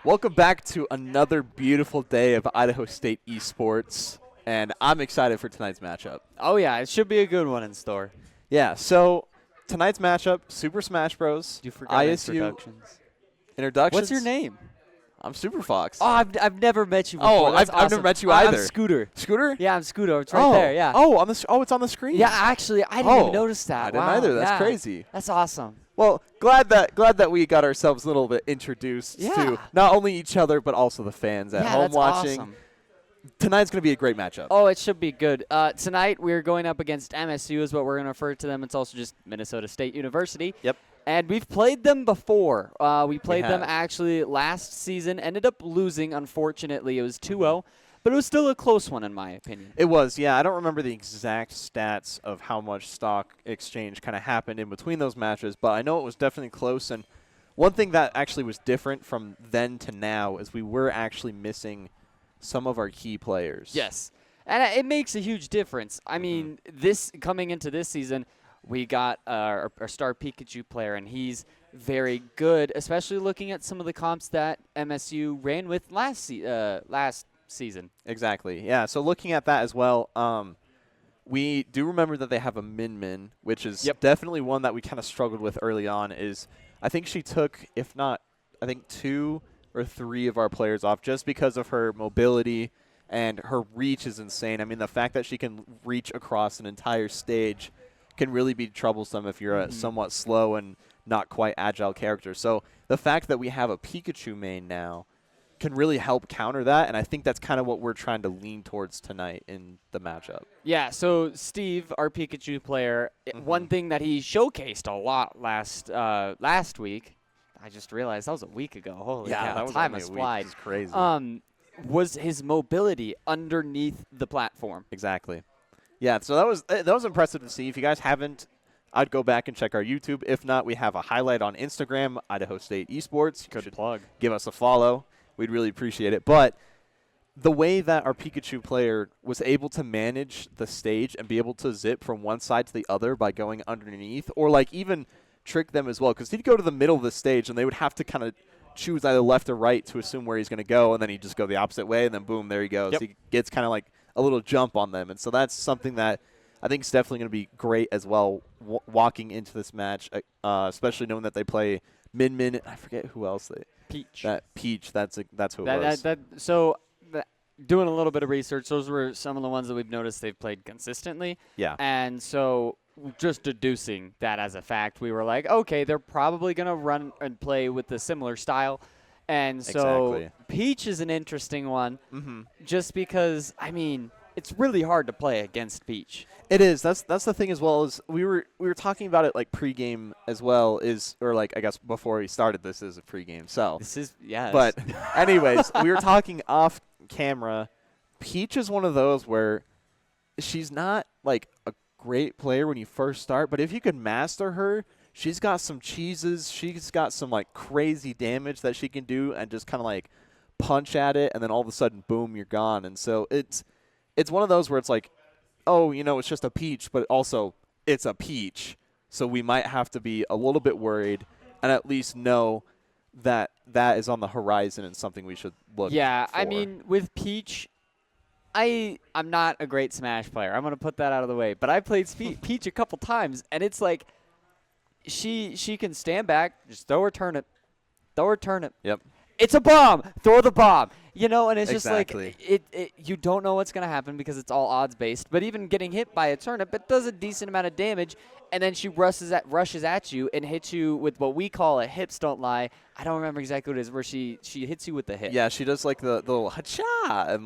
Welcome back to another beautiful day of Idaho State esports, and I'm excited for tonight's matchup. Oh, yeah, it should be a good one in store. Yeah, so tonight's matchup, Super Smash Bros. You forgot ISU introductions. What's your name? I'm Super Fox. Oh, I've never met you before. Oh, That's I've never awesome. met you either. I'm Scooter. Scooter? Yeah, I'm Scooter. It's right there, yeah. Oh, it's on the screen. Yeah, actually, I didn't even notice that. I didn't Wow, either. That's yeah. crazy. That's awesome. Well, glad that we got ourselves a little bit introduced to not only each other but also the fans at home that's watching. Awesome. Tonight's going to be a great matchup. Oh, it should be good. Tonight we're going up against MSU is what we're going to refer to them. It's also just Minnesota State University. Yep. And we've played them before. We played them actually last season. Ended up losing, unfortunately. It was 2-0. But it was still a close one, in my opinion. It was, yeah. I don't remember the exact stats of how much stock exchange kind of happened in between those matches, but I know it was definitely close. And one thing that actually was different from then to now is we were actually missing some of our key players. Yes. And it makes a huge difference. I mean, this coming into this season, we got our star Pikachu player, and he's very good, especially looking at some of the comps that MSU ran with last season. Exactly. Yeah. So looking at that as well, we do remember that they have a Min, which is definitely one that we kind of struggled with early on. Is I think she took, if not, I think 2 or 3 of our players off just because of her mobility, and her reach is insane. I mean, the fact that she can reach across an entire stage can really be troublesome if you're a somewhat slow and not quite agile character. So the fact that we have a Pikachu main now can really help counter that, and I think that's kind of what we're trying to lean towards tonight in the matchup. Yeah, so Steve, our Pikachu player, one thing that he showcased a lot last week, I just realized that was a week ago. Holy cow, that was time has flied. It's crazy. Was his mobility underneath the platform. Exactly. Yeah, so that was impressive to see. If you guys haven't, I'd go back and check our YouTube. If not, we have a highlight on Instagram, Idaho State Esports. Good plug. Give us a follow. We'd really appreciate it. But the way that our Pikachu player was able to manage the stage and be able to zip from one side to the other by going underneath, or like even trick them as well, because he'd go to the middle of the stage and they would have to kind of choose either left or right to assume where he's going to go, and then he'd just go the opposite way, and then boom, there he goes. Yep. He gets kind of like a little jump on them, and so that's something that I think is definitely going to be great as well walking into this match, especially knowing that they play Min. I forget who else they. Peach. That's who it was. Doing a little bit of research, those were some of the ones that we've noticed they've played consistently. Yeah. And so just deducing that as a fact, we were like, okay, they're probably going to run and play with a similar style. And so Peach is an interesting one just because, I mean, it's really hard to play against Peach. It is. That's the thing as well. Is we were talking about it like pregame as well, or like I guess before we started. This is a pregame, so this is But anyways, we were talking off camera. Peach is one of those where she's not like a great player when you first start, but if you can master her, she's got some cheeses. She's got some like crazy damage that she can do, and just kind of like punch at it, and then all of a sudden, boom, you're gone. And so it's one of those where it's like, oh, it's just a Peach, but also it's a Peach. So we might have to be a little bit worried and at least know that that is on the horizon and something we should look for. I mean, with Peach, I'm not a great Smash player. I'm going to put that out of the way. But I played Peach a couple times, and it's like she can stand back, just throw her turnip. Yep. It's a bomb. Throw the bomb. And it's just Exactly. like you don't know what's going to happen because it's all odds-based. But even getting hit by a turnip, it does a decent amount of damage, and then she rushes at you and hits you with what we call a hips don't lie. I don't remember exactly what it is, where she hits you with the hip. Yeah, she does like the little ha-cha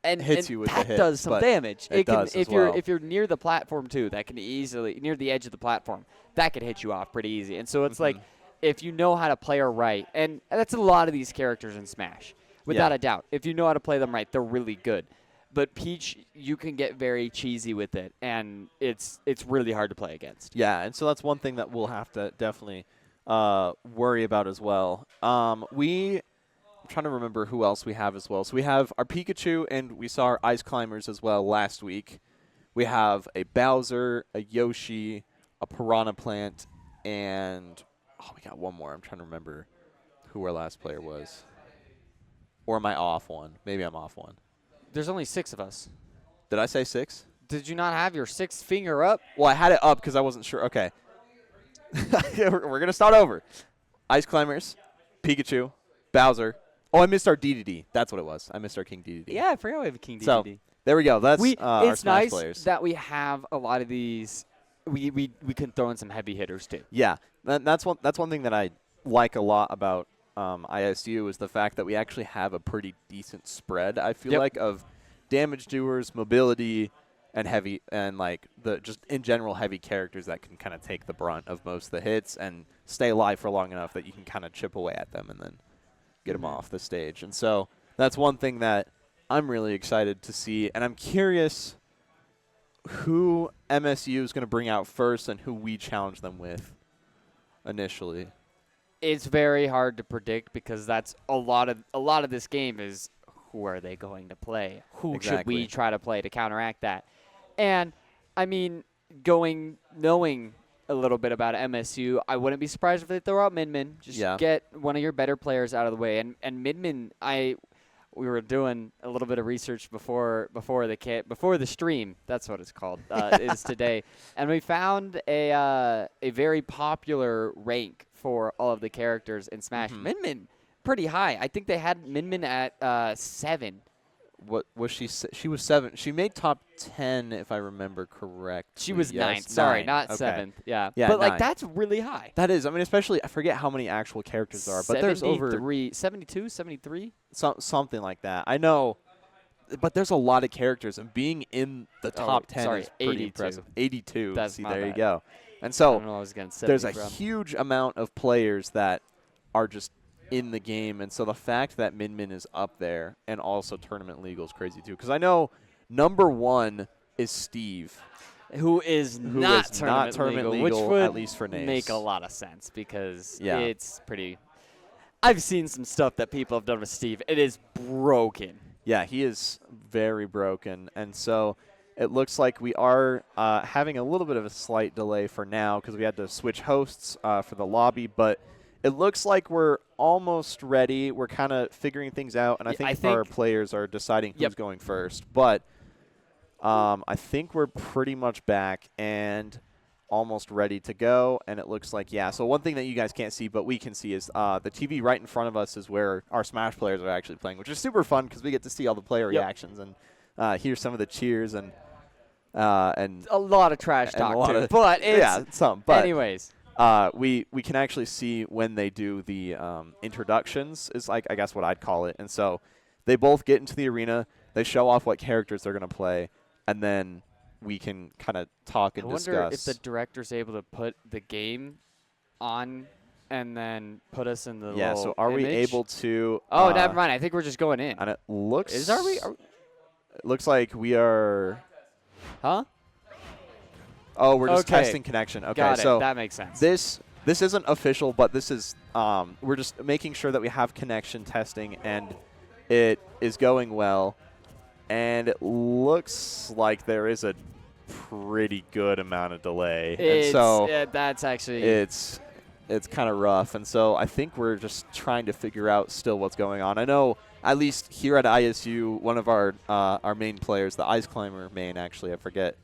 and hits you with the hip. That does some damage. It can, does if as you're well. if you're near the platform too, that can easily near the edge of the platform, that could hit you off pretty easy. And so it's like, if you know how to play her right, and that's a lot of these characters in Smash, without a doubt. If you know how to play them right, they're really good. But Peach, you can get very cheesy with it, and it's really hard to play against. Yeah, and so that's one thing that we'll have to definitely worry about as well. I'm trying to remember who else we have as well. So we have our Pikachu, and we saw our Ice Climbers as well last week. We have a Bowser, a Yoshi, a Piranha Plant, and we got one more. I'm trying to remember who our last player was. Or am I off one? Maybe I'm off one. There's only 6 of us. Did I say 6? Did you not have your 6th finger up? Well, I had it up because I wasn't sure. Okay. We're going to start over. Ice Climbers, Pikachu, Bowser. Oh, I missed our DDD. That's what it was. I missed our King DDD. Yeah, I forgot we have a King DDD. So, there we go. That's our it's Smash nice players. that we have a lot of these. We can throw in some heavy hitters, too. Yeah. That's one thing that I like a lot about ISU is the fact that we actually have a pretty decent spread, I feel like, of damage doers, mobility, and heavy, and like the just in general heavy characters that can kind of take the brunt of most of the hits and stay alive for long enough that you can kind of chip away at them and then get them off the stage. And so that's one thing that I'm really excited to see, and I'm curious who MSU is going to bring out first and who we challenge them with initially. It's very hard to predict because that's a lot of this game is who are they going to play? Who should we try to play to counteract that? And I mean, knowing a little bit about MSU, I wouldn't be surprised if they throw out Min. Just get one of your better players out of the way. And Min, we were doing a little bit of research before the stream. That's what it's called. Is today, and we found a very popular rank for all of the characters in Smash. Min, pretty high. I think they had Min at 7. What was she? She was 7. She made top 10, if I remember correct. She was 9th. Sorry, not 7th. Yeah, but 9. like that's really high. That is. I mean, especially I forget how many actual characters there are, but there's over 72, 73. Something like that. I know, but there's a lot of characters, and being in the top 10 is pretty 82. impressive. 82. That's See, my there bad. you go. And I so don't know, I was getting 70 there's a from. huge amount of players that are just in the game, and so the fact that Min is up there and also tournament legal is crazy too. Because I know number 1 is Steve, who is not tournament legal, which would at least for NACE. Make a lot of sense because it's pretty. I've seen some stuff that people have done with Steve. It is broken. Yeah, he is very broken, and so it looks like we are having a little bit of a slight delay for now because we had to switch hosts for the lobby, but it looks like we're almost ready. We're kind of figuring things out, and I think our players are deciding who's going first. But I think we're pretty much back and almost ready to go, and it looks like, so one thing that you guys can't see but we can see is the TV right in front of us is where our Smash players are actually playing, which is super fun because we get to see all the player reactions and hear some of the cheers and a lot of trash talk too. But it's But anyways. We can actually see when they do the introductions is like I guess what I'd call it. And so they both get into the arena, they show off what characters they're going to play, and then we can kind of talk and discuss. I wonder if the director's able to put the game on and then put us in the little so are image? we able to Oh, never mind. I think we're just going in. And it looks it looks like we are Huh? Oh, we're just testing connection. Okay, Got it. so that makes sense. This isn't official, but this is we're just making sure that we have connection testing, and it is going well. And it looks like there is a pretty good amount of delay. And so that's actually it's kind of rough. And so I think we're just trying to figure out still what's going on. I know at least here at ISU, one of our main players, the Ice Climber main, actually, I forget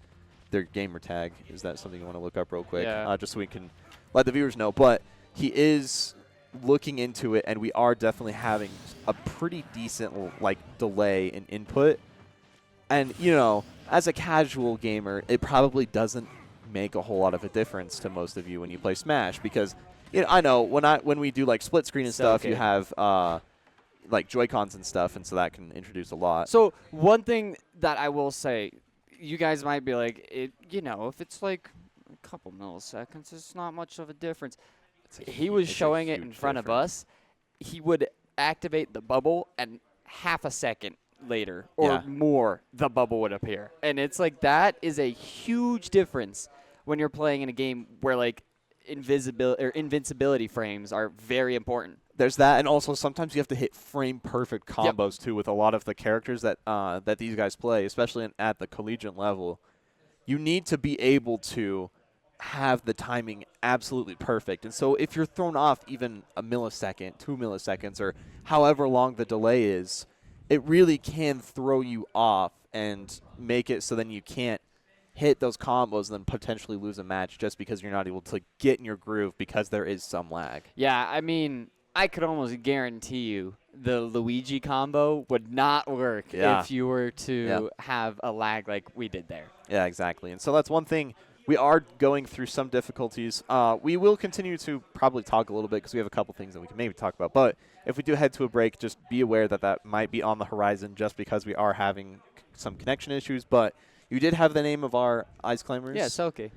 their gamer tag. Is that something you want to look up real quick? Yeah. Just so we can let the viewers know. But he is looking into it, and we are definitely having a pretty decent delay in input. And, as a casual gamer, it probably doesn't make a whole lot of a difference to most of you when you play Smash because, I know when we do split screen and stuff, you have Joy-Cons and stuff, and so that can introduce a lot. So one thing that I will say, you guys might be like, if it's a couple milliseconds, it's not much of a difference. He was showing it in front of us. He would activate the bubble, and half a second later or more, the bubble would appear. And it's that is a huge difference when you're playing in a game where invincibility frames are very important. There's that, and also sometimes you have to hit frame-perfect combos, too, with a lot of the characters that these guys play, especially at the collegiate level. You need to be able to have the timing absolutely perfect. And so if you're thrown off even a millisecond, 2 milliseconds, or however long the delay is, it really can throw you off and make it so then you can't hit those combos and then potentially lose a match just because you're not able to get in your groove because there is some lag. Yeah, I mean, I could almost guarantee you the Luigi combo would not work if you were to have a lag like we did there. Yeah, exactly. And so that's one thing. We are going through some difficulties. We will continue to probably talk a little bit because we have a couple things that we can maybe talk about. But if we do head to a break, just be aware that that might be on the horizon just because we are having some connection issues. But you did have the name of our Ice Climbers. Yeah, Selke.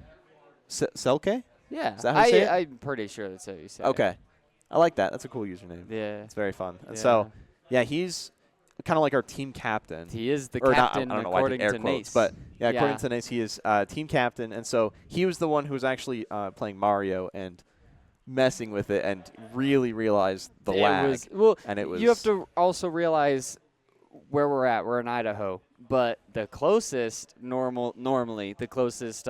Selke? Yeah. Is that how you say it? I'm pretty sure that's how you say it. Okay. I like that. That's a cool username. Yeah. It's very fun. And so, yeah, he's kind of like our team captain. He is the or captain not, I don't know why I did according air to quotes, NACE. but yeah, according to NACE, he is team captain. And so he was the one who was actually playing Mario and messing with it and really realized the lag. And it was you have to also realize where we're at. We're in Idaho. But the closest normally the closest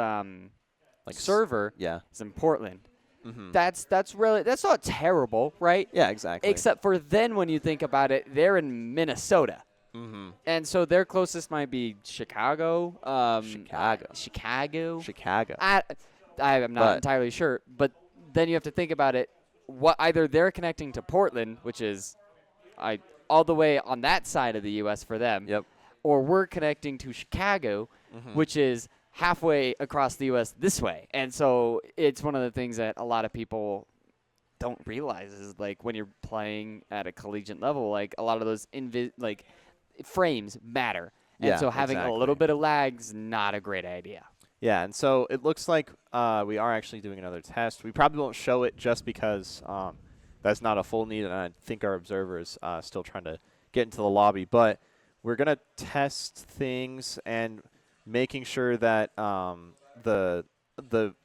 server is in Portland. Mm-hmm. That's not terrible, right? Yeah, exactly. Except for then when you think about it, they're in Minnesota. Mm-hmm. And so their closest might be Chicago. Chicago. I'm not entirely sure. But then you have to think about it. Either they're connecting to Portland, which is all the way on that side of the U.S. for them. Yep. Or we're connecting to Chicago, which is halfway across the U.S. this way. And so it's one of the things that a lot of people don't realize is, like, when you're playing at a collegiate level, like, a lot of those frames matter. And so having a little bit of lag's not a great idea. Yeah, and so it looks like we are actually doing another test. We probably won't show it just because that's not a full need, and I think our observer is still trying to get into the lobby. But we're going to test things and making sure that the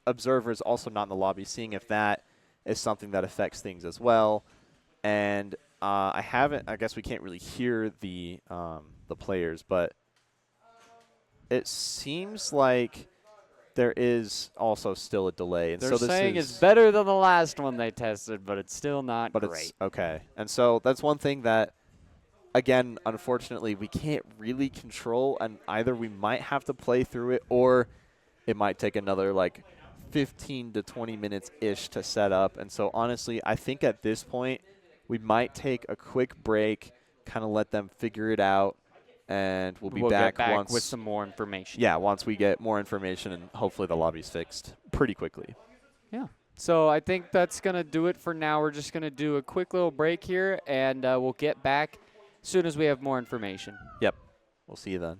observer is also not in the lobby, seeing if that is something that affects things as well. And I guess we can't really hear the players, but it seems like there is also still a delay. And They're saying it's better than the last one they tested, but it's still not great. It's okay. And so that's one thing that, again, unfortunately, we can't really control, and either we might have to play through it or it might take another, 15 to 20 minutes-ish to set up. And so, honestly, I think at this point we might take a quick break, kind of let them figure it out, and we'll get back once with some more information. Yeah, once we get more information, and hopefully the lobby's fixed pretty quickly. Yeah. So I think that's going to do it for now. We're just going to do a quick little break here, and we'll get back as soon as we have more information. Yep. We'll see you then.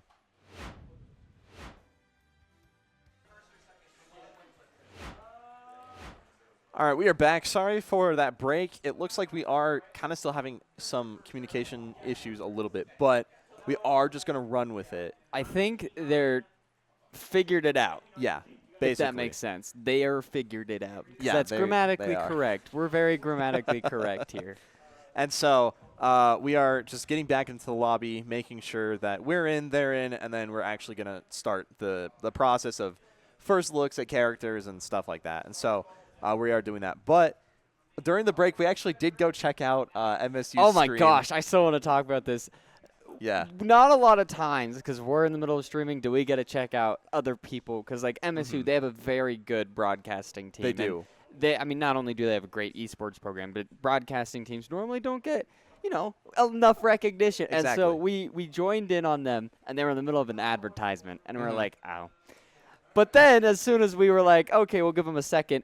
All right, we are back. Sorry for that break. It looks like we are kind of still having some communication issues a little bit, but we are just going to run with it. I think they're figured it out. Yeah, basically. If that makes sense. They are figured it out. Yeah, that's grammatically correct. We're very grammatically correct here. And so we are just getting back into the lobby, making sure that we're in, they're in, and then we're actually going to start the process of first looks at characters and stuff like that. And so we are doing that. But during the break, we actually did go check out MSU's Oh, my stream. gosh. I still want to talk about this. Yeah. Not a lot of times, because we're in the middle of streaming, do we get to check out other people. Because, like, MSU, they have a very good broadcasting team. They do. Not only do they have a great esports program, but broadcasting teams normally don't get, enough recognition. Exactly. And so we joined in on them, and they were in the middle of an advertisement. And we were like, ow. But then, as soon as we were like, okay, we'll give them a second,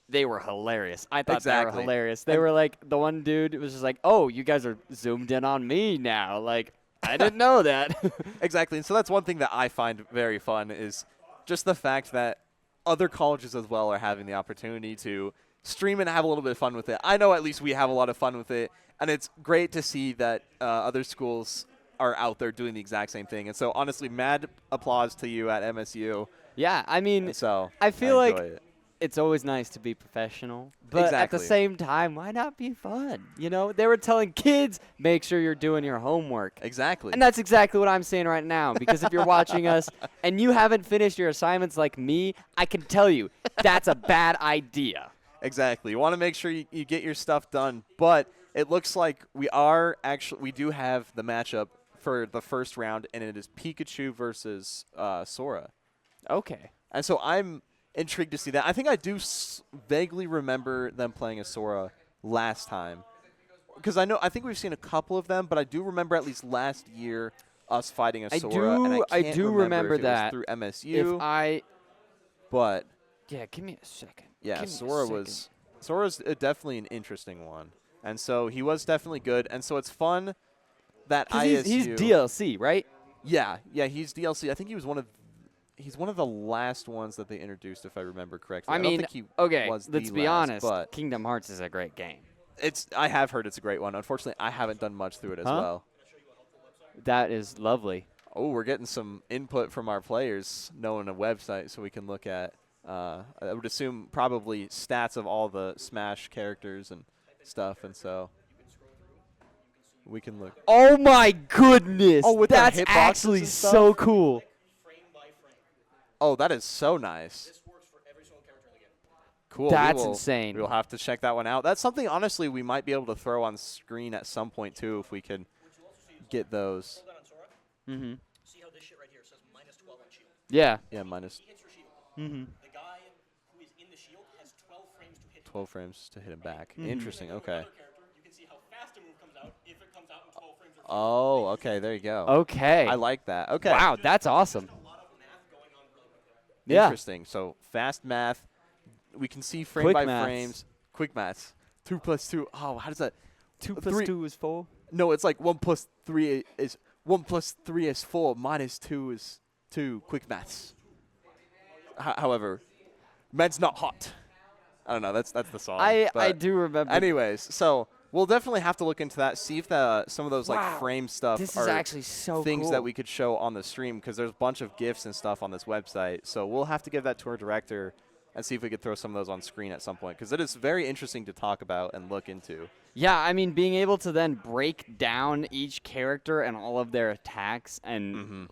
they were hilarious. I thought they were hilarious. They were like, the one dude was just like, oh, you guys are zoomed in on me now. Like, I didn't know that. Exactly. And so that's one thing that I find very fun is just the fact that other colleges as well are having the opportunity to stream and have a little bit of fun with it. I know at least we have a lot of fun with it, and it's great to see that other schools are out there doing the exact same thing. And so, honestly, mad applause to you at MSU. Yeah, I mean, so I feel like it. it's always nice to be professional, but Exactly. at the same time, why not be fun? You know, they were telling kids, make sure you're doing your homework. Exactly. And that's exactly what I'm saying right now, because if you're watching us and you haven't finished your assignments like me, I can tell you that's a bad idea. Exactly. You want to make sure you get your stuff done, but it looks like we do have the matchup for the first round, and it is Pikachu versus Sora. Okay. And so I'm intrigued to see that. I think I do vaguely remember them playing as Sora last time, because I think we've seen a couple of them, but I do remember at least last year us fighting as Sora. And I can't remember if it was through MSU. But yeah, give me a second. yeah, Sora's definitely an interesting one, and so he was definitely good, and so it's fun that ISU. He's DLC, right? Yeah, he's DLC. I think he's one of the last ones that they introduced, if I remember correctly. I mean, don't think he was let's the be last, honest. but Kingdom Hearts is a great game. I have heard it's a great one. Unfortunately, I haven't done much through it as well. That is lovely. Oh, we're getting some input from our players, knowing a website, so we can look at. I would assume probably stats of all the Smash characters and stuff, and so we can look. Oh my goodness! Oh, with that's the hitboxes actually and stuff? so cool. Oh, that is so nice. Cool. That's insane. We'll have to check that one out. That's something, honestly, we might be able to throw on screen at some point, too, if we can get those. Mm-hmm. See how this shit right here says -12 on shield? Yeah. Yeah, minus He hits your shield. Mm-hmm. The guy who is in the shield has 12 frames to hit. 12 frames to hit him back. Mm-hmm. Interesting. Okay. You can see how fast a move comes out if it comes out in 12 frames or fewer. Oh, okay. There you go. Okay. I like that. Okay. Wow, that's awesome. A lot of math going on really quick there. Yeah. Interesting. So fast math. We can see frame Quick by maths. frames. Quick maths. 2 plus 2. Oh, how does that? 2 plus plus 3. 2 is 4. No, it's like 1 plus 3 is 1 plus 3 is 4. Minus 2 is 2. Quick maths. However, men's not hot. I don't know. That's the song. I but do remember. anyways, so we'll definitely have to look into that. See if some of those Wow. like frame stuff This are is actually so things cool. that we could show on the stream, because there's a bunch of GIFs and stuff on this website. So we'll have to give that to our director and see if we could throw some of those on screen at some point, because it is very interesting to talk about and look into. Yeah, I mean, being able to then break down each character and all of their attacks and.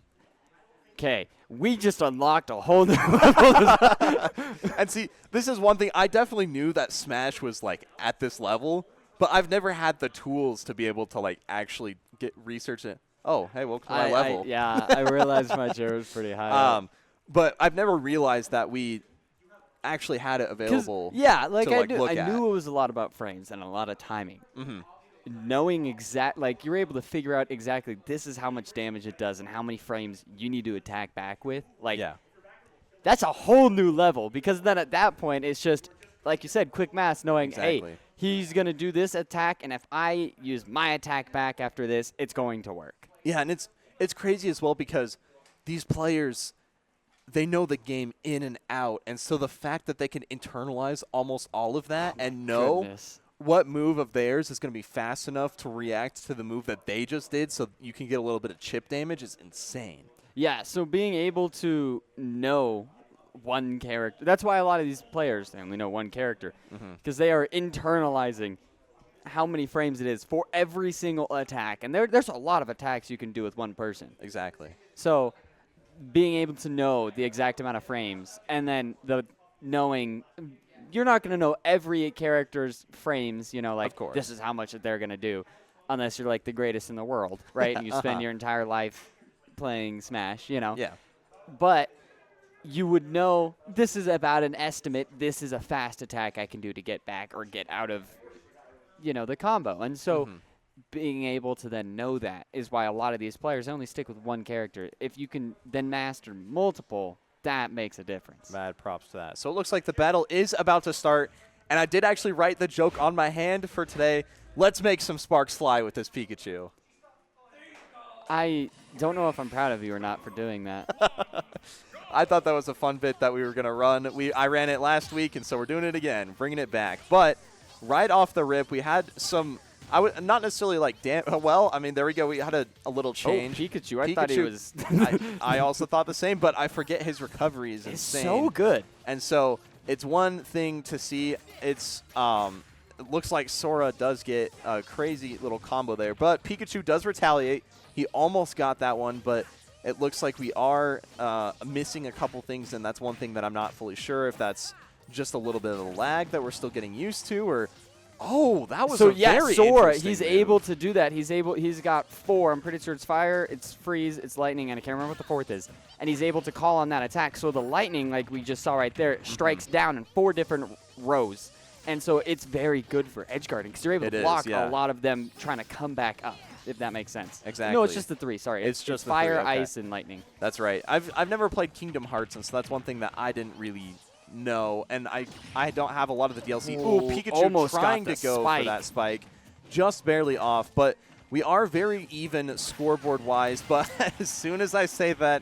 Okay, we just unlocked a whole new level. And see, this is one thing. I definitely knew that Smash was like at this level, but I've never had the tools to be able to like actually get research it. Oh, hey, welcome to my level. Yeah, I realized my chair was pretty high. up. But I've never realized that we actually had it available. Yeah, like to, I like, knew, look I at. knew it was a lot about frames and a lot of timing. Mhm. Knowing like you're able to figure out exactly this is how much damage it does and how many frames you need to attack back with. Like, Yeah. that's a whole new level, because then at that point it's just like you said, quick math, knowing Exactly. hey, he's gonna do this attack, and if I use my attack back after this, it's going to work. Yeah, and it's crazy as well, because these players, they know the game in and out, and so the fact that they can internalize almost all of that and know Goodness. what move of theirs is going to be fast enough to react to the move that they just did, so you can get a little bit of chip damage, is insane. Yeah, so being able to know one character, that's why a lot of these players, they only know one character, because they are internalizing how many frames it is for every single attack. And there's a lot of attacks you can do with one person. Exactly. So being able to know the exact amount of frames, and then knowing you're not going to know every character's frames, you know, like Of course. this is how much that they're going to do, unless you're like the greatest in the world, right? And you spend your entire life playing Smash, you know. Yeah. But you would know this is about an estimate. This is a fast attack I can do to get back or get out of, you know, the combo. And so being able to then know that is why a lot of these players only stick with one character. If you can then master multiple, that makes a difference. Mad props to that. So it looks like the battle is about to start, and I did actually write the joke on my hand for today. Let's make some sparks fly with this Pikachu. I don't know if I'm proud of you or not for doing that. I thought that was a fun bit that we were going to run. I ran it last week, and so we're doing it again, bringing it back. But right off the rip, we had some – I would not necessarily like well, I mean, there we go. We had a little change. Oh, Pikachu. I thought he was – I also thought the same, but I forget his recovery is It's insane. so good. And so it's one thing to see. It looks like Sora does get a crazy little combo there, but Pikachu does retaliate. He almost got that one, but it looks like we are missing a couple things, and that's one thing that I'm not fully sure if that's just a little bit of the lag that we're still getting used to, or that was very Sora, interesting he's move. able to do that. He's got 4. I'm pretty sure it's fire, it's freeze, it's lightning, and I can't remember what the 4th is. And he's able to call on that attack. So the lightning, like we just saw right there, strikes down in 4 different rows. And so it's very good for edge guarding because you're able to block a lot of them trying to come back up, if that makes sense. Exactly. No, it's just the 3. Sorry, It's just the fire, 3, okay. ice, and lightning. That's right. I've never played Kingdom Hearts, and so that's one thing that I didn't really know. And I don't have a lot of the DLC. Ooh, Pikachu almost trying got to the go spike. for that spike. Just barely off, but we are very even scoreboard-wise. But as soon as I say that,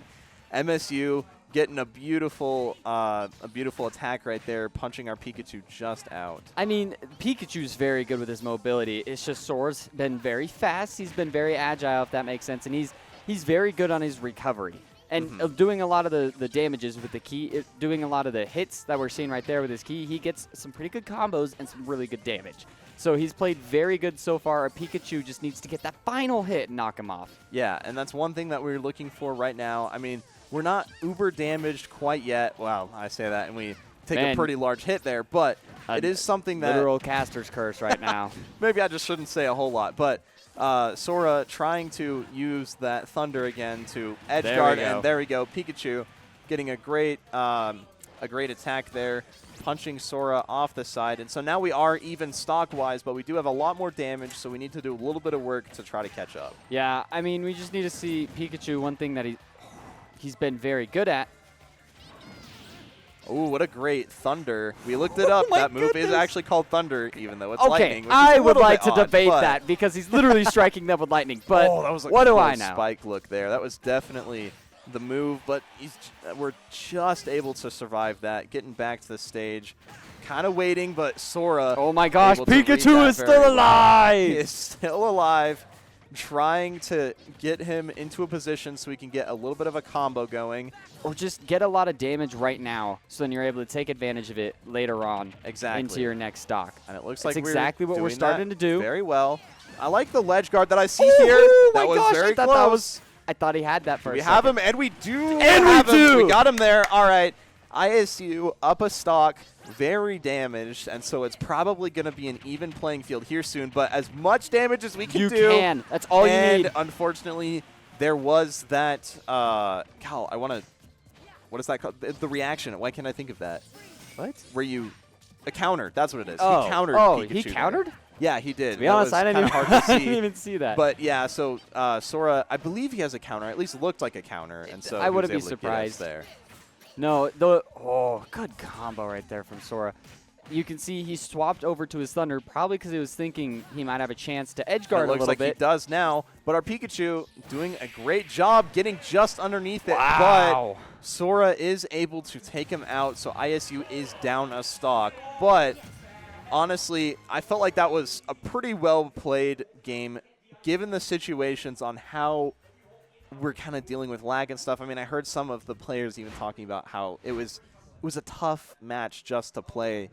MSU getting a beautiful attack right there, punching our Pikachu just out. I mean, Pikachu's very good with his mobility. It's just Sora's been very fast. He's been very agile, if that makes sense, and he's very good on his recovery. And doing a lot of the damages with the key, doing a lot of the hits that we're seeing right there with his key, he gets some pretty good combos and some really good damage. So he's played very good so far. Our Pikachu just needs to get that final hit and knock him off. Yeah, and that's one thing that we're looking for right now. I mean, we're not uber damaged quite yet. Well, I say that, and we take a pretty large hit there, but it is something that... Literal caster's curse right now. Maybe I just shouldn't say a whole lot, but Sora trying to use that Thunder again to edge guard, and there we go. Pikachu getting a great attack there, punching Sora off the side. And so now we are even stock-wise, but we do have a lot more damage, so we need to do a little bit of work to try to catch up. Yeah, I mean, we just need to see Pikachu, one thing that he's been very good at. Ooh, what a great Thunder. We looked it up. That move is actually called Thunder, even though it's lightning. Okay, I would like to odd, debate that because he's literally striking them with lightning. But that was a what do close I know? Spike look there. That was definitely the move, but we're just able to survive that. Getting back to the stage. Kind of waiting, but Sora. Oh my gosh, able to read Pikachu that is very still well. alive! He is still alive. Trying to get him into a position so we can get a little bit of a combo going. Or just get a lot of damage right now, so then you're able to take advantage of it later on into your next stock. And it looks That's like exactly what we're starting to do. Very well. I like the ledge guard that I see here. That was very close. I thought he had that first. We have him, and we do have him. We got him there. All right. ISU up a stock, very damaged, and so it's probably going to be an even playing field here soon. But as much damage as we can you do. You can. That's all you need. And unfortunately, there was that. Cal, I want to. What is that called? The reaction. Why can't I think of that? What? Where you. A counter. That's what it is. Oh. He countered. Oh, Pikachu he countered? There. Yeah, he did. To be honest, I didn't even see that. But yeah, so Sora, I believe he has a counter. At least looked like a counter, and so I wouldn't be surprised there. No, good combo right there from Sora. You can see he swapped over to his Thunder, probably because he was thinking he might have a chance to edge guard a little bit. Looks like he does now, but our Pikachu doing a great job getting just underneath it. Wow. But Sora is able to take him out, so ISU is down a stock. But honestly, I felt like that was a pretty well-played game, given the situations on how we're kind of dealing with lag and stuff. I mean, I heard some of the players even talking about how it was a tough match just to play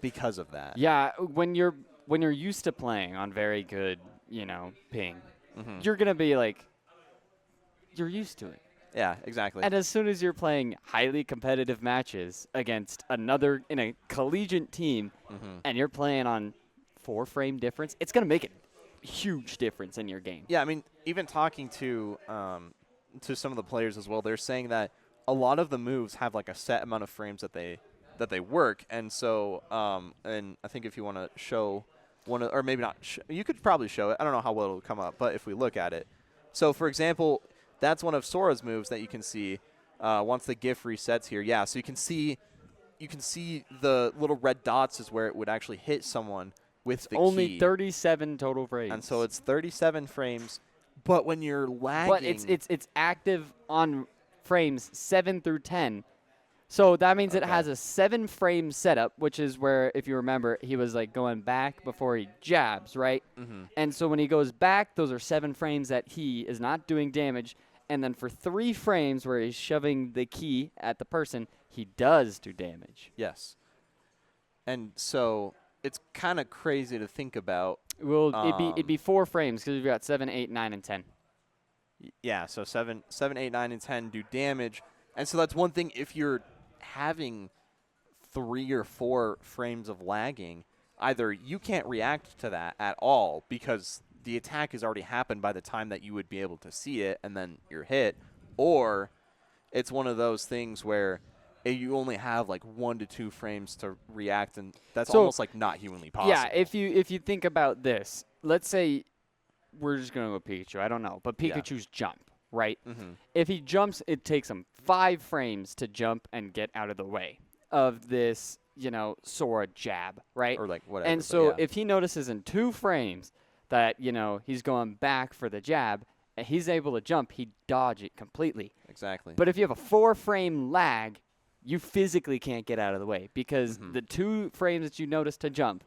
because of that. Yeah, when you're used to playing on very good, ping, you're gonna be like, you're used to it. Yeah, exactly. And as soon as you're playing highly competitive matches against another in a collegiate team, and you're playing on 4-frame difference, it's gonna make a huge difference in your game. Yeah, I mean, even talking to some of the players as well, they're saying that a lot of the moves have like a set amount of frames that they work, and so and I think if you want to show one, or maybe not, you could probably show it. I don't know how well it'll come up, but if we look at it, so for example, that's one of Sora's moves that you can see once the GIF resets here. Yeah, so you can see the little red dots is where it would actually hit someone with the only key. 37 total frames. And so it's 37 frames, but when you're lagging. But it's active on frames 7 through 10. So that means it has a 7-frame setup, which is where, if you remember, he was like going back before he jabs, right? And so when he goes back, those are 7 frames that he is not doing damage. And then for 3 frames where he's shoving the key at the person, he does do damage. Yes. And so it's kind of crazy to think about. Well, it'd be 4 frames because we've got 7, 8, 9, and 10. Yeah, so 7, 8, 9, and 10 do damage. And so that's one thing. If you're having 3 or 4 frames of lagging, either you can't react to that at all because the attack has already happened by the time that you would be able to see it, and then you're hit, or it's one of those things where you only have like 1 to 2 frames to react, and that's almost like not humanly possible. Yeah, if you think about this, let's say we're just going to go Pikachu. I don't know, but Pikachu's jump, right? Mm-hmm. If he jumps, it takes him 5 frames to jump and get out of the way of this, Sora jab, right? Or like whatever. And so if he notices in 2 frames that, he's going back for the jab, and he's able to jump, he'd dodge it completely. Exactly. But if you have a 4-frame lag, you physically can't get out of the way because Mm-hmm. the 2 frames that you notice to jump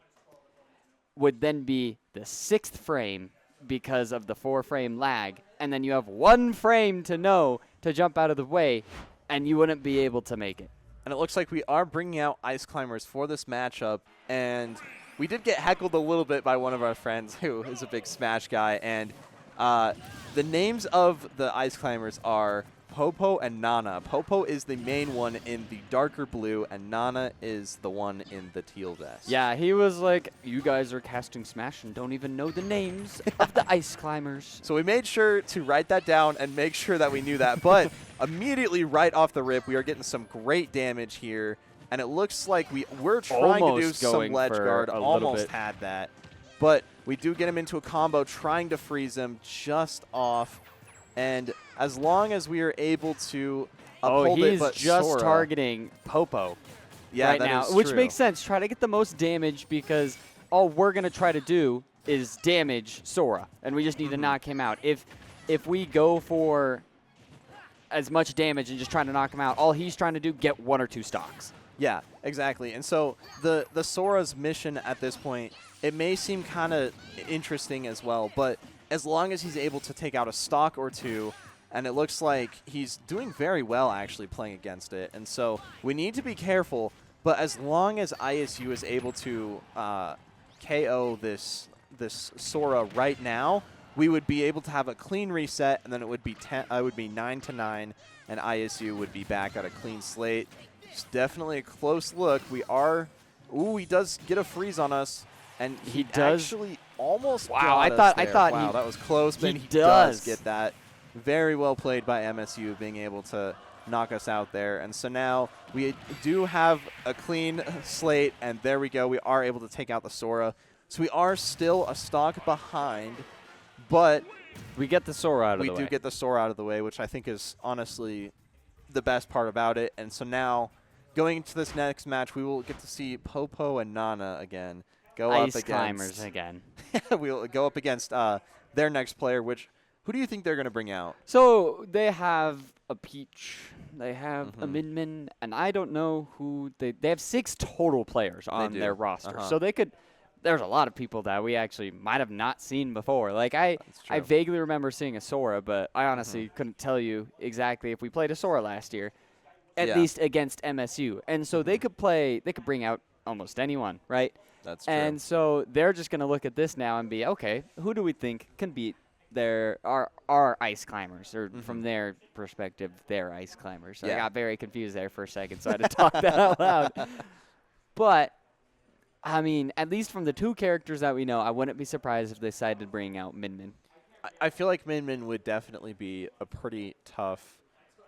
would then be the 6th frame because of the 4-frame lag, and then you have 1 frame to know to jump out of the way, and you wouldn't be able to make it. And it looks like we are bringing out Ice Climbers for this matchup, and we did get heckled a little bit by one of our friends who is a big Smash guy, and the names of the Ice Climbers are Popo and Nana. Popo is the main one in the darker blue, and Nana is the one in the teal vest. Yeah, he was like, you guys are casting Smash and don't even know the names of the Ice Climbers. So we made sure to write that down and make sure that we knew that. But immediately right off the rip, we are getting some great damage here. And it looks like we're trying to do some ledge guard. Almost had that. But we do get him into a combo, trying to freeze him just off. And as long as we are able to uphold it, but he's just Sora, targeting Popo yeah, right that now, is which true. makes sense. Try to get the most damage because all we're going to try to do is damage Sora, and we just need to knock him out. If we go for as much damage and just trying to knock him out, all he's trying to do, get 1 or 2 stocks. Yeah, exactly. And so the Sora's mission at this point, it may seem kind of interesting as well, but as long as he's able to take out a stock or 2, and it looks like he's doing very well actually playing against it. And so we need to be careful, but as long as ISU is able to KO this Sora right now, we would be able to have a clean reset, and then it would be 9-9, and ISU would be back at a clean slate. It's definitely a close look. He does get a freeze on us, and he does actually almost. Wow, I thought that was close, but he does get that. Very well played by MSU, being able to knock us out there. And so now we do have a clean slate, and there we go. We are able to take out the Sora. So we are still a stock behind, but we get the Sora out of the way. We do get the Sora out of the way, which I think is honestly the best part about it. And so now, going into this next match, we will get to see Popo and Nana again go up against Ice Climbers again. We'll go up against their next player, who do you think they're going to bring out? So they have a Peach, they have a Min Min, and I don't know who they have 6 total players on their roster. So they could. There's a lot of people that we actually might have not seen before. Like I vaguely remember seeing a Sora, but I honestly couldn't tell you exactly if we played a Sora last year, at least against MSU. And so they could bring out almost anyone, right? That's true. And so they're just going to look at this now and be, okay, who do we think can beat our Ice Climbers, or from their perspective, their Ice Climbers. So I got very confused there for a second, so I had to talk that out loud. But I mean, at least from the 2 characters that we know, I wouldn't be surprised if they decided to bring out Min Min. I feel like Min Min would definitely be a pretty tough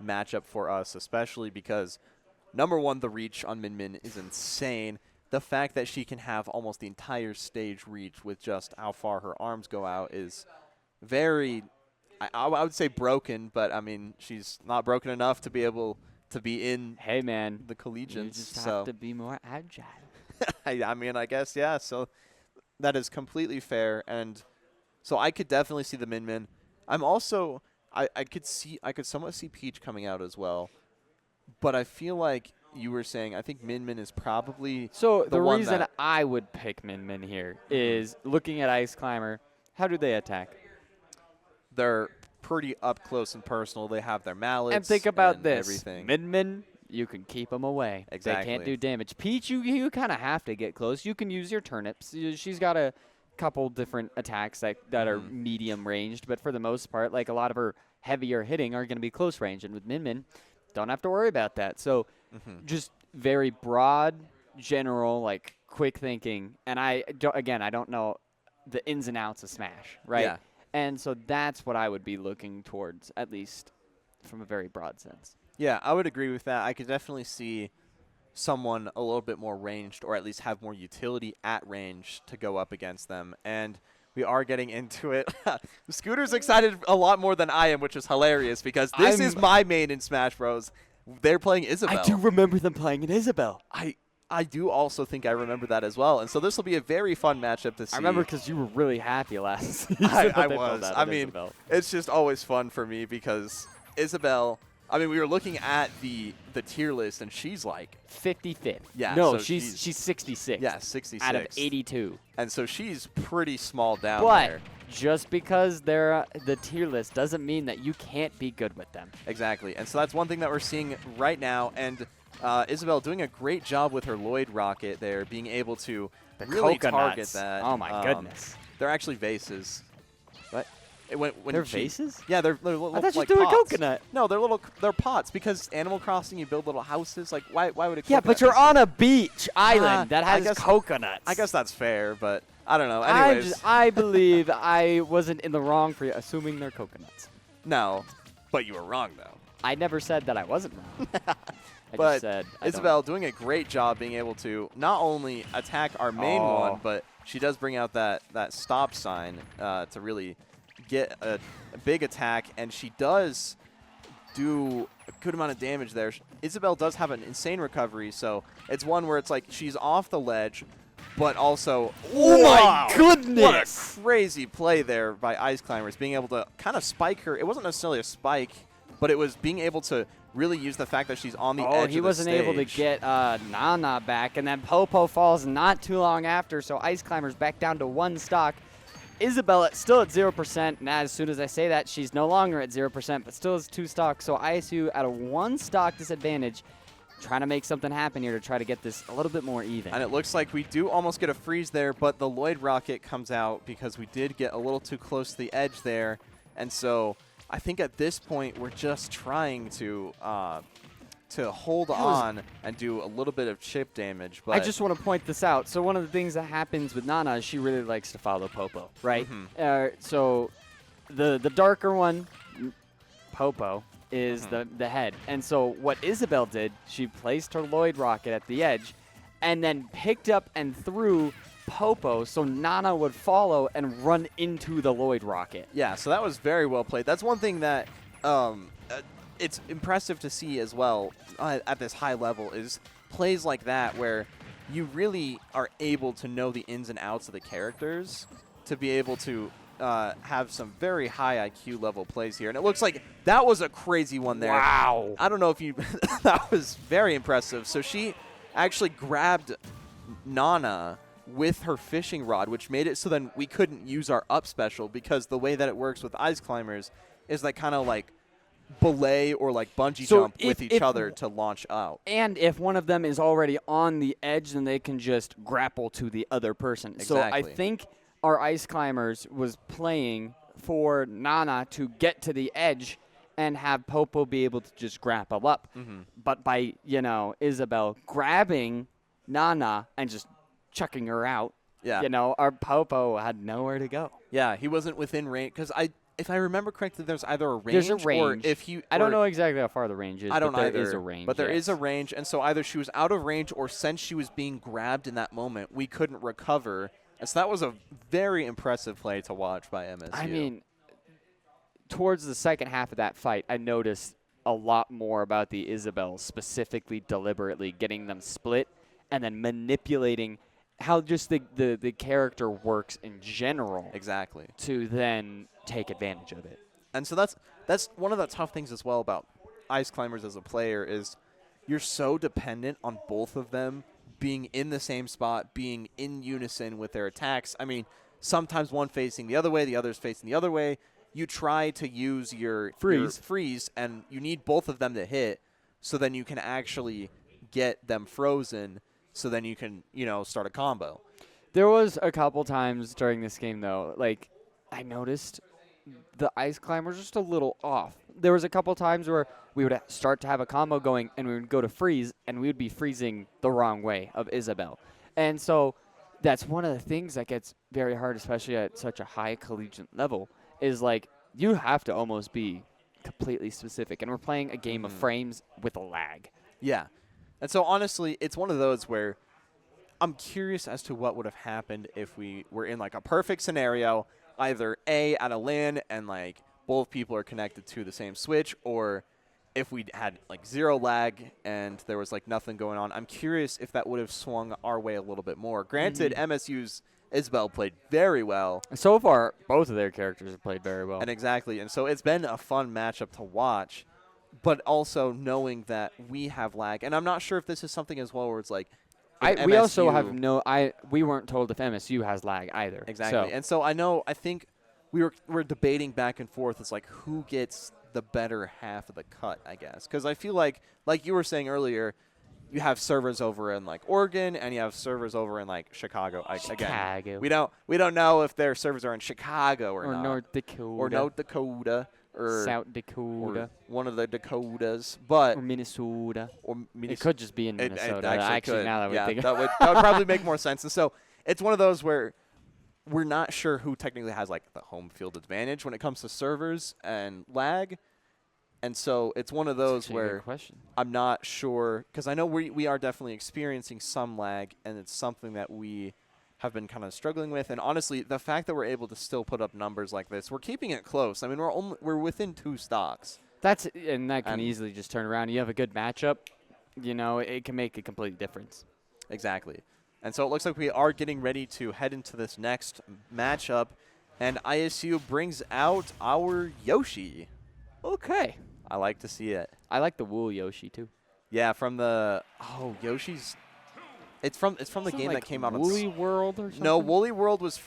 matchup for us, especially because, number 1, the reach on Min Min is insane. The fact that she can have almost the entire stage reach with just how far her arms go out is very, I would say broken, but I mean, she's not broken enough to be able to be in the collegiates. You just have to be more agile. I mean, I guess, yeah. So that is completely fair. And so I could definitely see the Min Min. I'm also, I could somewhat see Peach coming out as well. But I feel like you were saying, I think Min Min is probably the reason I would pick Min Min here is looking at Ice Climber. How do they attack? They're pretty up close and personal. They have their mallets. And think about this. Everything. Min Min, you can keep them away. Exactly. They can't do damage. Peach, you kind of have to get close. You can use your turnips. She's got a couple different attacks that are medium ranged, but for the most part, like a lot of her heavier hitting are going to be close range. And with Min Min, don't have to worry about that. So just very broad, general, like quick thinking. And I don't know the ins and outs of Smash, right? Yeah. And so that's what I would be looking towards, at least from a very broad sense. Yeah, I would agree with that. I could definitely see someone a little bit more ranged, or at least have more utility at range to go up against them. And we are getting into it. Scooter's excited a lot more than I am, which is hilarious because this is my main in Smash Bros. They're playing Isabelle. I do remember them playing an Isabelle. I do also think I remember that as well. And so this will be a very fun matchup to see. I remember because you were really happy last season. I was. I mean, it's just always fun for me because Isabelle, I mean, we were looking at the tier list, and she's like 55th. Yeah. No, so she's 66. Yeah, 66. Out of 82. And so she's pretty small down but there. Just because they're the tier list doesn't mean that you can't be good with them. Exactly. And so that's one thing that we're seeing right now. And Isabelle doing a great job with her Lloyd rocket there, being able to really target that. Oh, my goodness. They're actually vases. What? When they're vases? Yeah, they're little. I thought you like were doing pots. coconut. No, they're pots because Animal Crossing, you build little houses. Like, why would it? Yeah, but you're on a beach island that has coconuts. I guess that's fair, but I don't know. Anyways, I believe I wasn't in the wrong for assuming they're coconuts. No, but you were wrong though. I never said that I wasn't wrong. I but just said Isabelle doing a great job being able to not only attack our main one, but she does bring out that stop sign to really get a big attack, and she does do a good amount of damage there. Isabelle does have an insane recovery, so it's one where it's like she's off the ledge, but also my goodness! What a crazy play there by Ice Climbers, being able to kind of spike her. It wasn't necessarily a spike, but it was being able to really use the fact that she's on the edge of the stage. He wasn't able to get Nana back, and then Popo falls not too long after, so Ice Climbers back down to 1 stock. Isabelle still at 0%, and as soon as I say that, she's no longer at 0%, but still has 2 stocks, so ISU at a 1 stock disadvantage, trying to make something happen here to try to get this a little bit more even. And it looks like we do almost get a freeze there, but the Lloyd rocket comes out because we did get a little too close to the edge there, and so I think at this point we're just trying to hold on and do a little bit of chip damage. But I just want to point this out. So one of the things that happens with Nana is she really likes to follow Popo, right? So the darker one, Popo, is the head. And so what Isabelle did, she placed her Lloyd rocket at the edge and then picked up and threw Popo so Nana would follow and run into the Lloyd rocket. Yeah, so that was very well played. That's one thing that it's impressive to see as well at this high level is plays like that where you really are able to know the ins and outs of the characters to be able to have some very high IQ level plays here. And it looks like that was a crazy one there. Wow. I don't know if you – that was very impressive. So she actually grabbed Nana with her fishing rod, which made it so then we couldn't use our up special because the way that it works with Ice Climbers is that kind of like belay or like bungee jump with each other to launch out. And if one of them is already on the edge, then they can just grapple to the other person. Exactly. So I think our Ice Climbers was playing for Nana to get to the edge and have Popo be able to just grapple up. But by, Isabelle grabbing Nana and just chucking her out, our Popo had nowhere to go. Yeah, he wasn't within range because if I remember correctly, there's either a range, there's a range. or if you. I don't know exactly how far the range is. I don't but either. There is a range. But there is a range, and so either she was out of range or since she was being grabbed in that moment, we couldn't recover. And so that was a very impressive play to watch by MSU. I mean, towards the second half of that fight, I noticed a lot more about the Isabelle, specifically deliberately getting them split and then manipulating how just the character works in general. Exactly. To then take advantage of it. And so that's one of the tough things as well about Ice Climbers as a player is you're so dependent on both of them being in the same spot, being in unison with their attacks. I mean, sometimes one facing the other way, the other's facing the other way. You try to use your freeze, and you need both of them to hit. so then you can actually get them frozen, so then you can, start a combo. There was a couple times during this game, though, like, I noticed the ice climb was just a little off. There was a couple times where we would start to have a combo going, and we would go to freeze, and we would be freezing the wrong way of Isabel. And so that's one of the things that gets very hard, especially at such a high collegiate level, is, like, you have to almost be completely specific. And we're playing a game of frames with a lag. Yeah. And so, honestly, it's one of those where I'm curious as to what would have happened if we were in, like, a perfect scenario, either A, at a LAN and, like, both people are connected to the same switch, or if we had, like, 0 lag and there was, like, nothing going on. I'm curious if that would have swung our way a little bit more. Granted, MSU's Isabel played very well. So far, both of their characters have played very well. And exactly. And so it's been a fun matchup to watch, but also knowing that we have lag. And I'm not sure if this is something as well where it's like, we also have we weren't told if MSU has lag either. Exactly. So. And so I think we're debating back and forth. It's like who gets the better half of the cut, I guess. Because I feel like you were saying earlier, you have servers over in, like, Oregon and you have servers over in, like, Chicago. Again, we don't know if their servers are in Chicago or not. North Dakota. Or North Dakota. Or South Dakota. Or one of the Dakotas. But or Minnesota. Or It could just be in Minnesota. It actually could. Now that yeah, we think that would probably make more sense. And so it's one of those where we're not sure who technically has, like, the home field advantage when it comes to servers and lag. And so it's one of those where I'm not sure, because I know we are definitely experiencing some lag, and it's something that we have been kind of struggling with. And honestly, the fact that we're able to still put up numbers like this, we're keeping it close. I mean, we're within 2 stocks. That can easily just turn around. You have a good matchup, it can make a complete difference. Exactly. And so it looks like we are getting ready to head into this next matchup, and ISU brings out our Yoshi. Okay. I like to see it. I like the wool Yoshi too. Yeah, from the Yoshi's. It's from the game like that came out on Woolly World or something. No, Woolly World was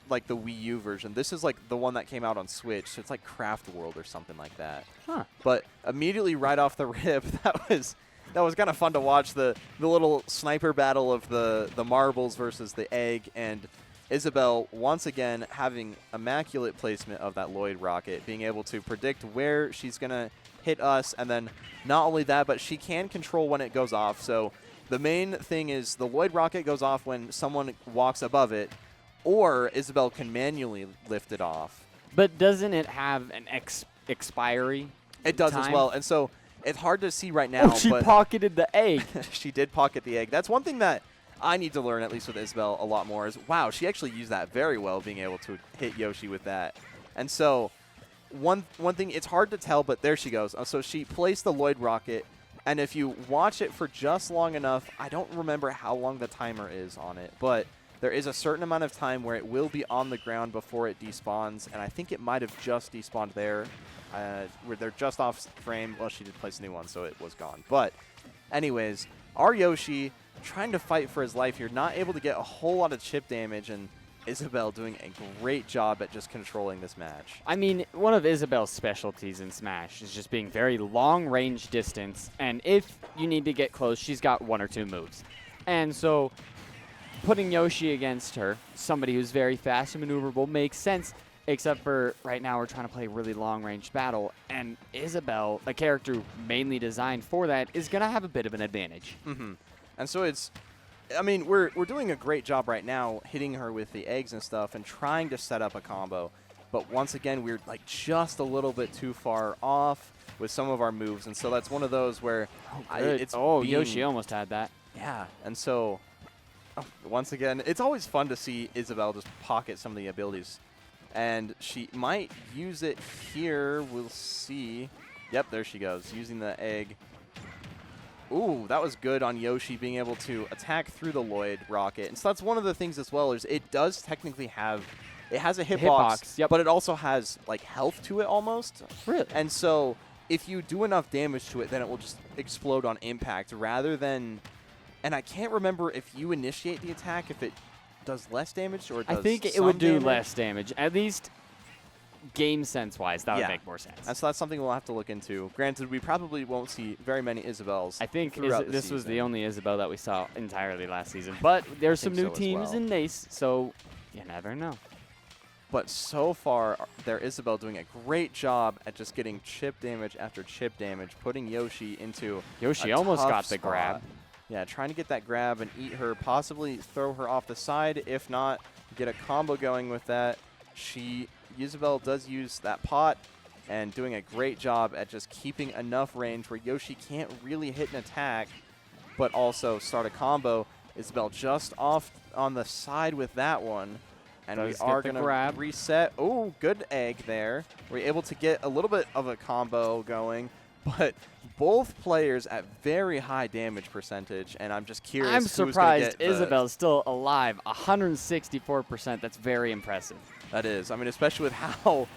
like the Wii U version. This is like the one that came out on Switch. So it's like Craft World or something like that. Huh. But immediately right off the rip, that was kind of fun to watch the little sniper battle of the marbles versus the egg, and Isabel, once again, having immaculate placement of that Lloyd rocket, being able to predict where she's going to hit us, and then not only that, but she can control when it goes off. So the main thing is the Lloyd rocket goes off when someone walks above it, or Isabel can manually lift it off. But doesn't it have an expiry? It does time? as well, and so it's hard to see right now. Oh, she but pocketed the egg. She did pocket the egg. That's one thing that I need to learn, at least with Isabel, a lot more is, wow, she actually used that very well, being able to hit Yoshi with that. And so one thing, it's hard to tell, but there she goes. So she placed the Lloyd rocket, and if you watch it for just long enough, I don't remember how long the timer is on it, but there is a certain amount of time where it will be on the ground before it despawns, and I think it might have just despawned there, where they're just off frame. Well, she did place a new one, so it was gone. But anyways, our Yoshi trying to fight for his life here, not able to get a whole lot of chip damage, and Isabel doing a great job at just controlling this match. I mean, one of Isabel's specialties in Smash is just being very long-range distance, and if you need to get close, she's got 1 or 2 moves. And so putting Yoshi against her, somebody who's very fast and maneuverable, makes sense, except for right now we're trying to play a really long-range battle, and Isabel, a character mainly designed for that, is going to have a bit of an advantage. Mm-hmm. And so we're doing a great job right now hitting her with the eggs and stuff and trying to set up a combo. But once again, we're like just a little bit too far off with some of our moves. And so that's one of those where Yoshi almost had that. Yeah. And so once again, it's always fun to see Isabel just pocket some of the abilities. And she might use it here. We'll see. Yep, there she goes, using the egg. Ooh, that was good on Yoshi being able to attack through the Lloyd rocket. And so that's one of the things as well, is it does technically have, it has a hitbox, yep. But it also has like health to it almost. Really? And so if you do enough damage to it, then it will just explode on impact rather than, and I can't remember if you initiate the attack, if it does less damage or it does I think it some would do damage. less damage. At least game sense-wise, that would Yeah. make more sense. And so that's something we'll have to look into. Granted, we probably won't see very many Isabels. I think throughout the this was the season. only Isabel that we saw entirely last season. But there's some think new so as teams well. in NACE, so you never know. But so far, their Isabel doing a great job at just getting chip damage after chip damage, putting Yoshi into Yoshi a almost tough got the spot. grab. Yeah, trying to get that grab and eat her, possibly throw her off the side. If not, get a combo going with that. Isabel does use that pot and doing a great job at just keeping enough range where Yoshi can't really hit an attack, but also start a combo. Isabel just off on the side with that one. And we Does are get going the grab. to reset. Oh, good egg there. We're able to get a little bit of a combo going, but both players at very high damage percentage, and I'm just curious I'm who's gonna surprised get the- Isabel's still alive. 164%. That's very impressive. That is. I mean, especially with how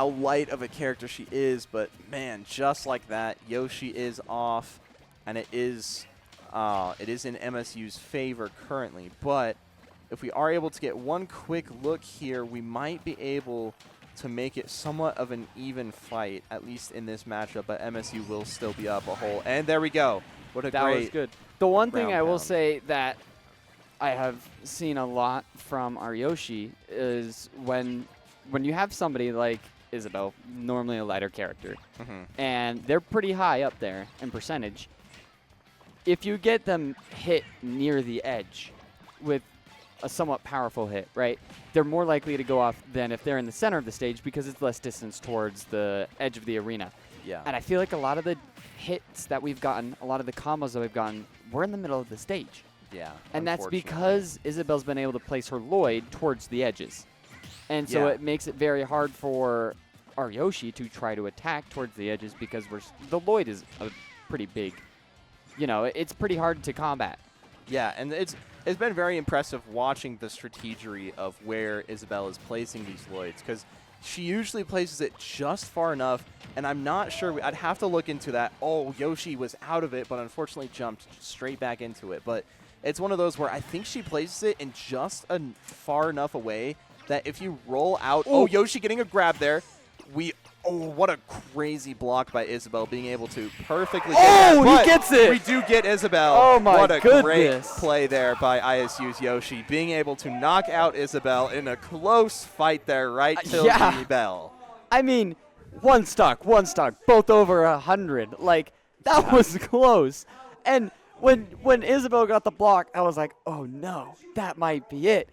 light of a character she is, but man, just like that, Yoshi is off, and it is in MSU's favor currently, but if we are able to get one quick look here, we might be able to make it somewhat of an even fight, at least in this matchup, but MSU will still be up a whole. And there we go. What a That great was good. The one thing ground I will pound. say that I have seen a lot from our Yoshi is when you have somebody like Isabel, normally a lighter character, and they're pretty high up there in percentage, if you get them hit near the edge with a somewhat powerful hit, right, they're more likely to go off than if they're in the center of the stage because it's less distance towards the edge of the arena. Yeah. And I feel like a lot of the hits that we've gotten, a lot of the combos that we've gotten, we're in the middle of the stage. Yeah. And that's unfortunately. because Isabel's been able to place her Lloyd towards the edges. And so Yeah. it makes it very hard for our Yoshi to try to attack towards the edges because the Lloyd is a pretty big, it's pretty hard to combat. Yeah, and it's been very impressive watching the strategery of where Isabel is placing these Lloyds, because she usually places it just far enough, and I'm not sure. I'd have to look into that. Oh, Yoshi was out of it, but unfortunately jumped straight back into it. But it's one of those where I think she places it in just far enough away that if you roll out, oh, Yoshi getting a grab there. What a crazy block by Isabel, being able to perfectly get that. He But gets it! we do get Isabel. Oh my What a goodness. great play there by ISU's Yoshi, being able to knock out Isabel in a close fight there right till yeah. the bell. I mean, one stock, both over 100. Like, that was close. And when Isabel got the block, I was like, oh no, that might be it.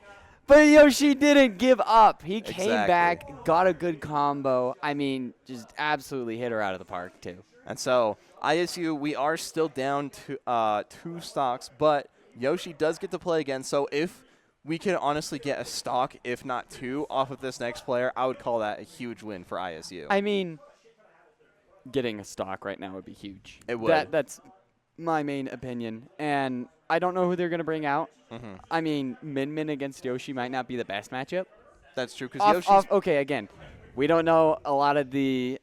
But Yoshi didn't give up. He came back, got a good combo. I mean, just absolutely hit her out of the park, too. And so, ISU, we are still down to 2 stocks, but Yoshi does get to play again. So if we can honestly get a stock, if not 2, off of this next player, I would call that a huge win for ISU. I mean, getting a stock right now would be huge. It would. That's my main opinion. And I don't know who they're going to bring out. I mean, Min Min against Yoshi might not be the best matchup. That's true, because Yoshi's... Okay, again, we don't know a lot of the,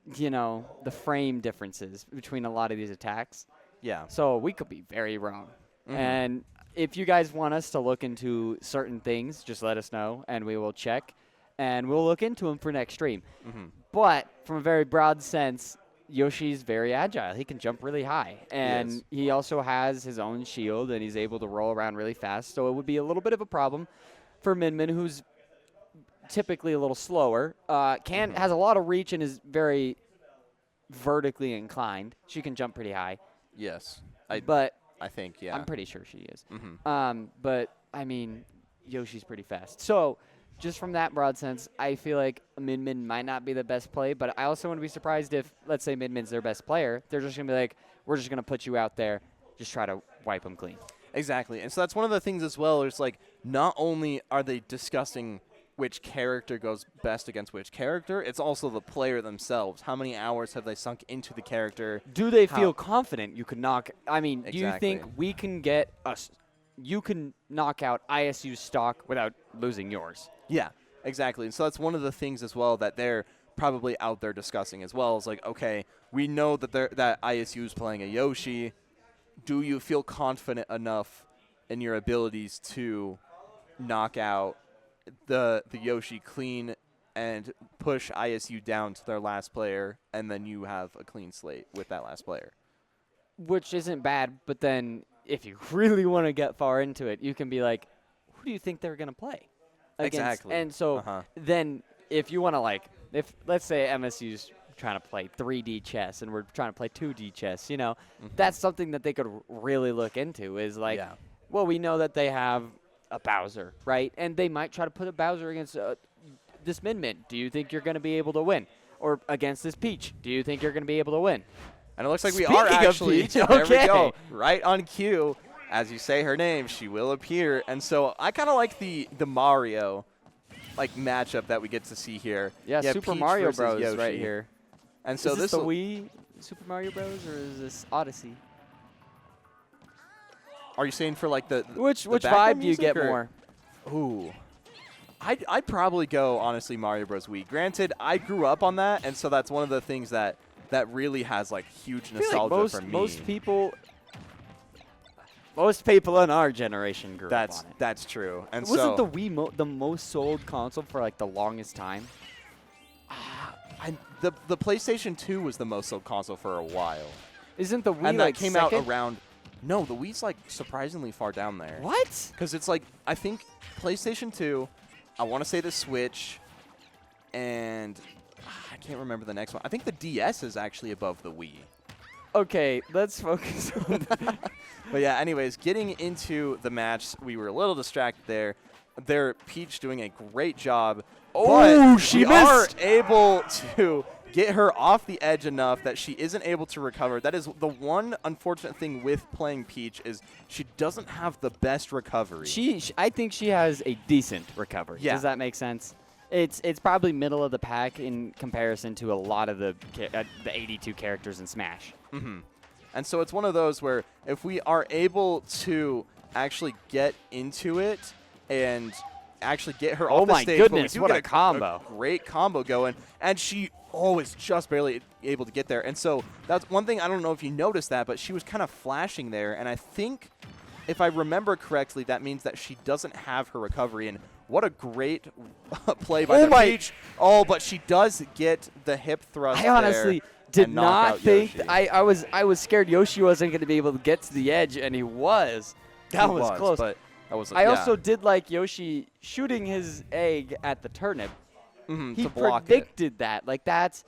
the frame differences between a lot of these attacks. Yeah. So we could be very wrong. And if you guys want us to look into certain things, just let us know, and we will check. And we'll look into them for next stream. But from a very broad sense, Yoshi's very agile. He can jump really high. And he also has his own shield, and he's able to roll around really fast. So it would be a little bit of a problem for Min Min, who's typically a little slower. Has a lot of reach and is very vertically inclined. She can jump pretty high. Yes. I think, yeah. I'm pretty sure she is. But, I mean, Yoshi's pretty fast. So just from that broad sense, I feel like Min Min might not be the best play, but I also wouldn't be surprised if, let's say Min Min's their best player, they're just going to be like, we're just going to put you out there, just try to wipe them clean. Exactly. And so that's one of the things as well, is like, not only are they discussing which character goes best against which character, it's also the player themselves. How many hours have they sunk into the character? Do they feel confident you can knock, do you Exactly. think we can get us, you can knock out ISU's stock without losing yours? Yeah, exactly. And so that's one of the things as well that they're probably out there discussing as well. Is like, okay, we know that that ISU is playing a Yoshi. Do you feel confident enough in your abilities to knock out the Yoshi clean and push ISU down to their last player, and then you have a clean slate with that last player. Which isn't bad, but then if you really want to get far into it, you can be like, who do you think they're going to play against? Exactly. And so then if you want to, like, if let's say MSU's trying to play 3D chess and we're trying to play 2D chess, that's something that they could really look into is like, well, we know that they have a Bowser, right? And they might try to put a Bowser against this Min. Do you think you're going to be able to win? Or against this Peach, do you think you're going to be able to win? And it looks like Speaking we are of actually. Peach, There okay. we go. Right on cue. As you say her name, she will appear. And so I kind of like the Mario matchup that we get to see here. Yeah, Super Peach Mario versus Bros. Yoshi. Right here. And so is this the Wii Super Mario Bros. Or is this Odyssey? Are you saying for the which background vibe do you get music, or? more? Ooh. I'd probably go, honestly, Mario Bros. Wii. Granted, I grew up on that, and so that's one of the things that really has, huge nostalgia for me. Most people in our generation grew up on it. That's true. And wasn't the Wii the most sold console for, the longest time? The PlayStation 2 was the most sold console for a while. Isn't the Wii, and that came second? out around... No, the Wii's, surprisingly far down there. What? Because it's, I think PlayStation 2, I want to say the Switch, and I can't remember the next one. I think the DS is actually above the Wii. Okay, let's focus on that. But yeah, anyways, getting into the match, we were a little distracted there. There, Peach doing a great job. Oh, but she we are missed. able to get her off the edge enough that she isn't able to recover. That is the one unfortunate thing with playing Peach is she doesn't have the best recovery. I think she has a decent recovery. Yeah. Does that make sense? It's probably middle of the pack in comparison to a lot of the 82 characters in Smash. Mm-hmm. And so it's one of those where if we are able to actually get into it and actually get her off the stage. Oh my goodness, we do what get a combo. A great combo going. And she is just barely able to get there. And so that's one thing, I don't know if you noticed that, but she was kind of flashing there. And I think, if I remember correctly, that means that she doesn't have her recovery. And what a great play by the Peach. Oh, but she does get the hip thrust. I honestly did not think I was scared Yoshi wasn't going to be able to get to the edge, and he was. That was close. But that was, I also did like Yoshi shooting his egg at the turnip. He to block predicted that. That's,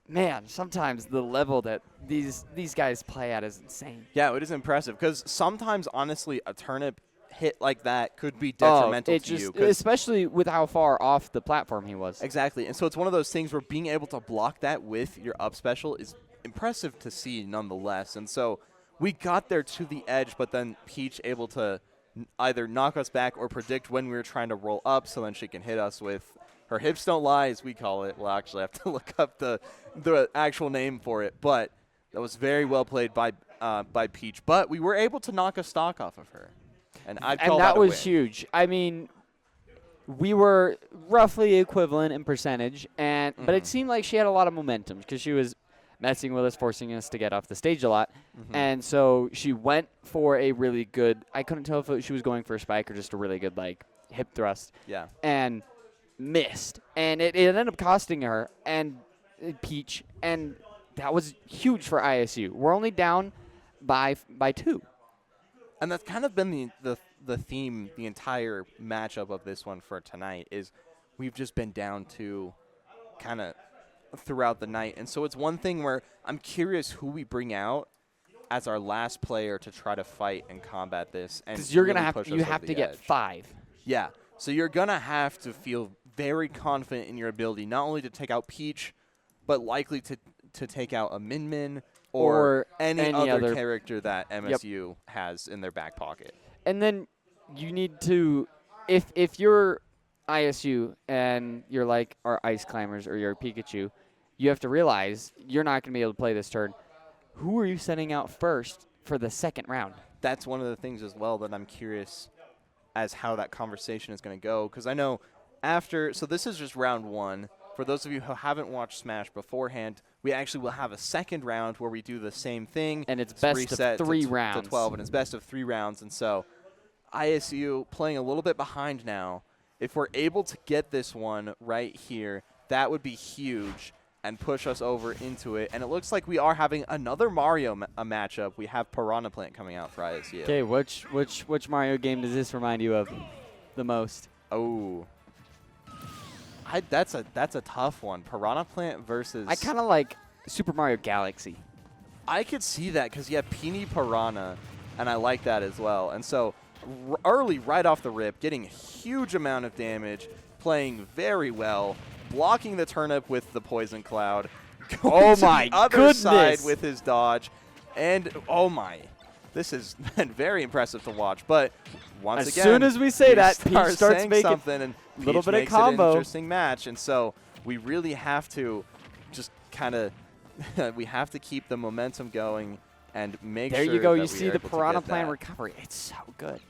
man, sometimes the level that these guys play at is insane. Yeah, it is impressive because sometimes, honestly, a turnip hit like that could be detrimental to you. Especially with how far off the platform he was. Exactly. And so it's one of those things where being able to block that with your up special is impressive to see nonetheless. And so we got there to the edge, but then Peach able to either knock us back or predict when we were trying to roll up so then she can hit us with her hips don't lie, as we call it. We'll actually have to look up the actual name for it. But that was very well played by Peach. But we were able to knock a stock off of her. And that was huge. I mean, we were roughly equivalent in percentage, but it seemed like she had a lot of momentum because she was messing with us, forcing us to get off the stage a lot. And so she went for a really good – I couldn't tell if she was going for a spike or just a really good, hip thrust. Yeah. And missed. And it ended up costing her and Peach, and that was huge for ISU. We're only down by 2. And that's kind of been the theme, the entire matchup of this one for tonight is we've just been down to kind of throughout the night. And so it's one thing where I'm curious who we bring out as our last player to try to fight and combat this. Because you're gonna have to get 5. Yeah. So you're going to have to feel very confident in your ability, not only to take out Peach, but likely to take out a Min or any other character that MSU has in their back pocket. And then you need to, if you're ISU and you're like our Ice Climbers or you're Pikachu, you have to realize you're not going to be able to play this turn. Who are you sending out first for the second round? That's one of the things as well that I'm curious as how that conversation is going to go. Because I know so this is just round 1. For those of you who haven't watched Smash beforehand, we actually will have a second round where we do the same thing. And it's best of 3 rounds. To 12, and it's best of 3 rounds. And so ISU playing a little bit behind now. If we're able to get this one right here, that would be huge and push us over into it. And it looks like we are having another Mario matchup. We have Piranha Plant coming out for ISU. Okay, which Mario game does this remind you of the most? Oh. That's a tough one. Piranha Plant versus... I kind of like Super Mario Galaxy. I could see that because you have Peony Piranha, and I like that as well. And so early, right off the rip, getting a huge amount of damage, playing very well, blocking the turnip with the Poison Cloud, going to the other side with his dodge, and oh my, this has been very impressive to watch. But once again, as soon as we say that, Peach starts making something, and a little bit of makes combo. It an interesting match, and so we really have to just kind of we have to keep the momentum going and make there sure you go. that You see the Piranha Plant that. recovery. It's so good.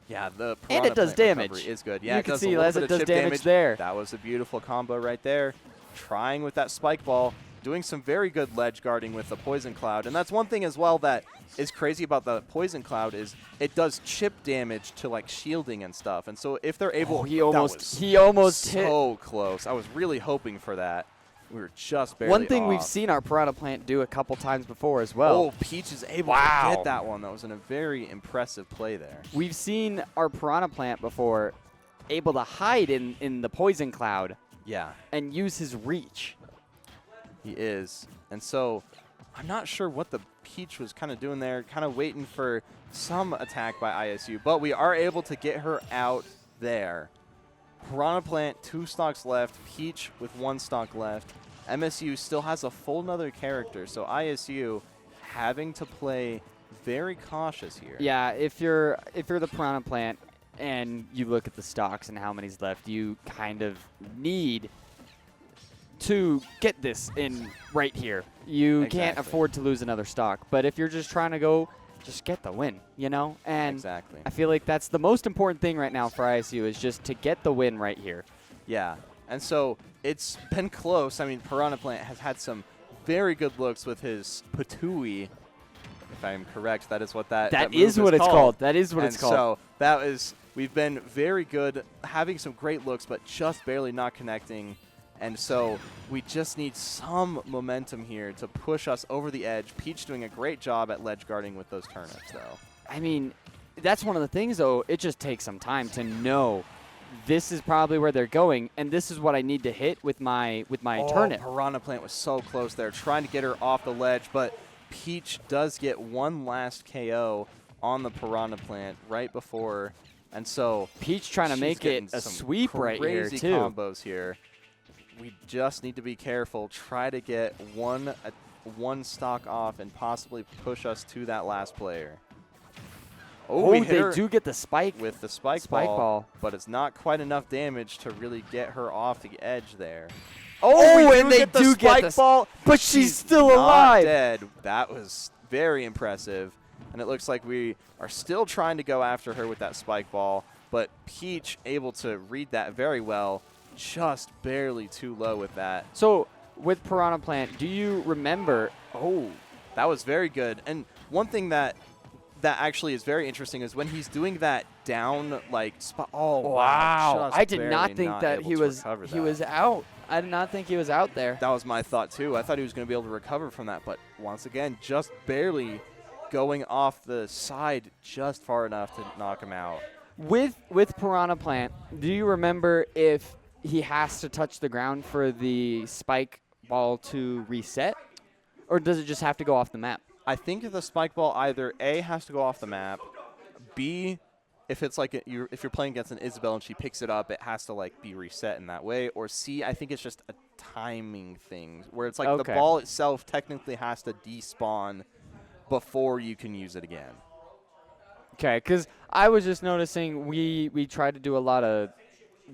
Yeah, the And Piranha it does Plant damage. recovery is good. Yeah, You it can does see a little as bit it of does chip damage there. That was a beautiful combo right there. Trying with that spike ball, doing some very good ledge guarding with the Poison Cloud. And that's one thing as well that is crazy about the Poison Cloud is it does chip damage to like shielding and stuff. And so if they're able, he almost hit. So close. I was really hoping for that. We were just barely One thing off. we've seen our Piranha Plant do a couple times before as well. Oh, Peach is able to get that one. That was a very impressive play there. We've seen our Piranha Plant before able to hide in the Poison Cloud. Yeah. And use his reach. He is. And so I'm not sure what the Peach was kind of doing there, kind of waiting for some attack by ISU, but we are able to get her out there. Piranha Plant, 2 stocks left. Peach with 1 stock left. MSU still has a full nother character, so ISU having to play very cautious here. Yeah, if you're the Piranha Plant and you look at the stocks and how many's left, you kind of need to get this in right here. You can't afford to lose another stock. But if you're just trying to go, just get the win, you know? And exactly. I feel like that's the most important thing right now for ISU is just to get the win right here. Yeah, and so it's been close. I mean, Piranha Plant has had some very good looks with his Patui. If I'm correct, that is what that is what it's called. That is what it's called. So that is, we've been very good, having some great looks, but just barely not connecting. And so we just need some momentum here to push us over the edge. Peach doing a great job at ledge guarding with those turnips, though. I mean, that's one of the things, though. It just takes some time to know this is probably where they're going, and this is what I need to hit with my turnip. Piranha Plant was so close there, trying to get her off the ledge, but Peach does get one last KO on the Piranha Plant right before, and so Peach trying to make it a sweep right here, crazy too. Combos here. We just need to be careful, try to get one stock off and possibly push us to that last player. Oh, they do get the spike with the spike ball, but it's not quite enough damage to really get her off the edge there. Oh, and they do get the spike ball, but she's still alive. Dead. That was very impressive, and it looks like we are still trying to go after her with that spike ball, but Peach able to read that very well, just barely too low with that. So with Piranha Plant, do you remember? Oh, that was very good. And one thing that actually is very interesting is when he's doing that down like spot. Oh wow! I did not think that he was out. I did not think he was out there. That was my thought too. I thought he was going to be able to recover from that, but once again, just barely going off the side, just far enough to knock him out. With Piranha Plant, do you remember if he has to touch the ground for the spike ball to reset, or does it just have to go off the map? I think the spike ball either A, has to go off the map, B, if it's like if you're playing against an Isabelle and she picks it up, it has to like be reset in that way, or C, I think it's just a timing thing where it's like the ball itself technically has to despawn before you can use it again. Okay, because I was just noticing we tried to do a lot of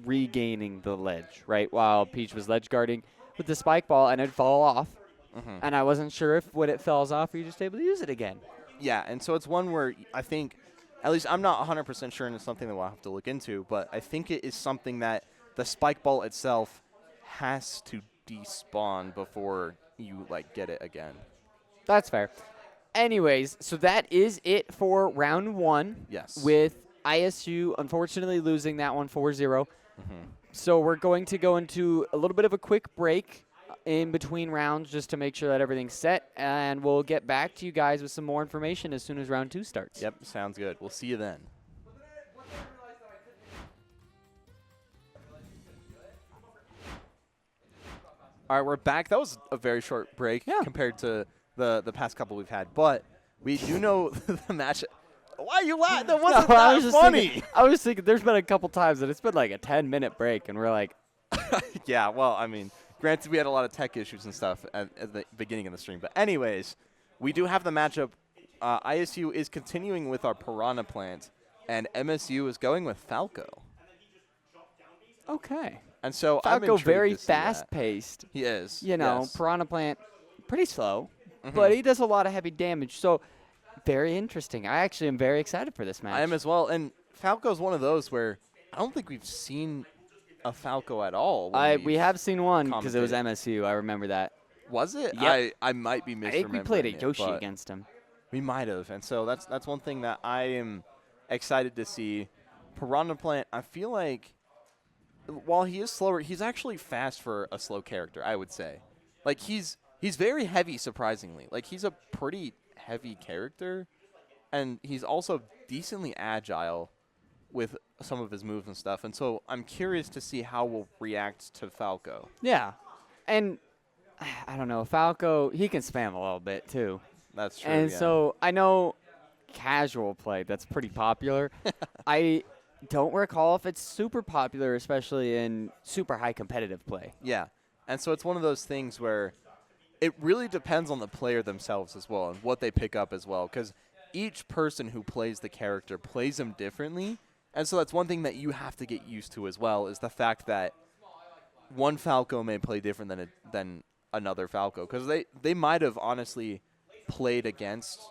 regaining the ledge, right, while Peach was ledge guarding with the spike ball, and it'd fall off. And I wasn't sure if when it falls off, you're just able to use it again. Yeah, and so it's one where I think, at least I'm not 100% sure, and it's something that we'll have to look into, but I think it is something that the spike ball itself has to despawn before you like get it again. That's fair. Anyways, so that is it for round 1. Yes. With ISU unfortunately losing that one 4-0. So we're going to go into a little bit of a quick break in between rounds just to make sure that everything's set, and we'll get back to you guys with some more information as soon as round 2 starts. Yep, sounds good. We'll see you then. All right, we're back. That was a very short break compared to the past couple we've had, but we do know the match. Why are you laughing? That wasn't that funny. I was thinking there's been a couple times that it's been like a 10-minute break, and we're like, yeah, well, I mean, granted, we had a lot of tech issues and stuff at the beginning of the stream. But anyways, we do have the matchup. ISU is continuing with our Piranha Plant, and MSU is going with Falco. okay. And so Falco I'm very to see that. fast-paced. He is. You know, yes. Piranha Plant, pretty slow, but he does a lot of heavy damage. So very interesting. I actually am very excited for this match. I am as well. And Falco's one of those where I don't think we've seen a Falco at all. We have seen one because it was commentated. MSU. I remember that. Was it? Yep. I might be misremembering I think we played a it, Yoshi but against him. we might have. And so that's one thing that I am excited to see. Piranha Plant, I feel like while he is slower, he's actually fast for a slow character, I would say. Like, he's very heavy, surprisingly. Like, he's a pretty heavy character, and he's also decently agile with some of his moves and stuff. And so I'm curious to see how we'll react to Falco. Yeah. And I don't know, Falco, he can spam a little bit, too. That's true, And yeah. so I know casual play, that's pretty popular. I don't recall if it's super popular, especially in super high competitive play. Yeah. And so it's one of those things where it really depends on the player themselves as well and what they pick up as well, because each person who plays the character plays him differently. And so that's one thing that you have to get used to as well, is the fact that one Falco may play different than another Falco, because they might have honestly played against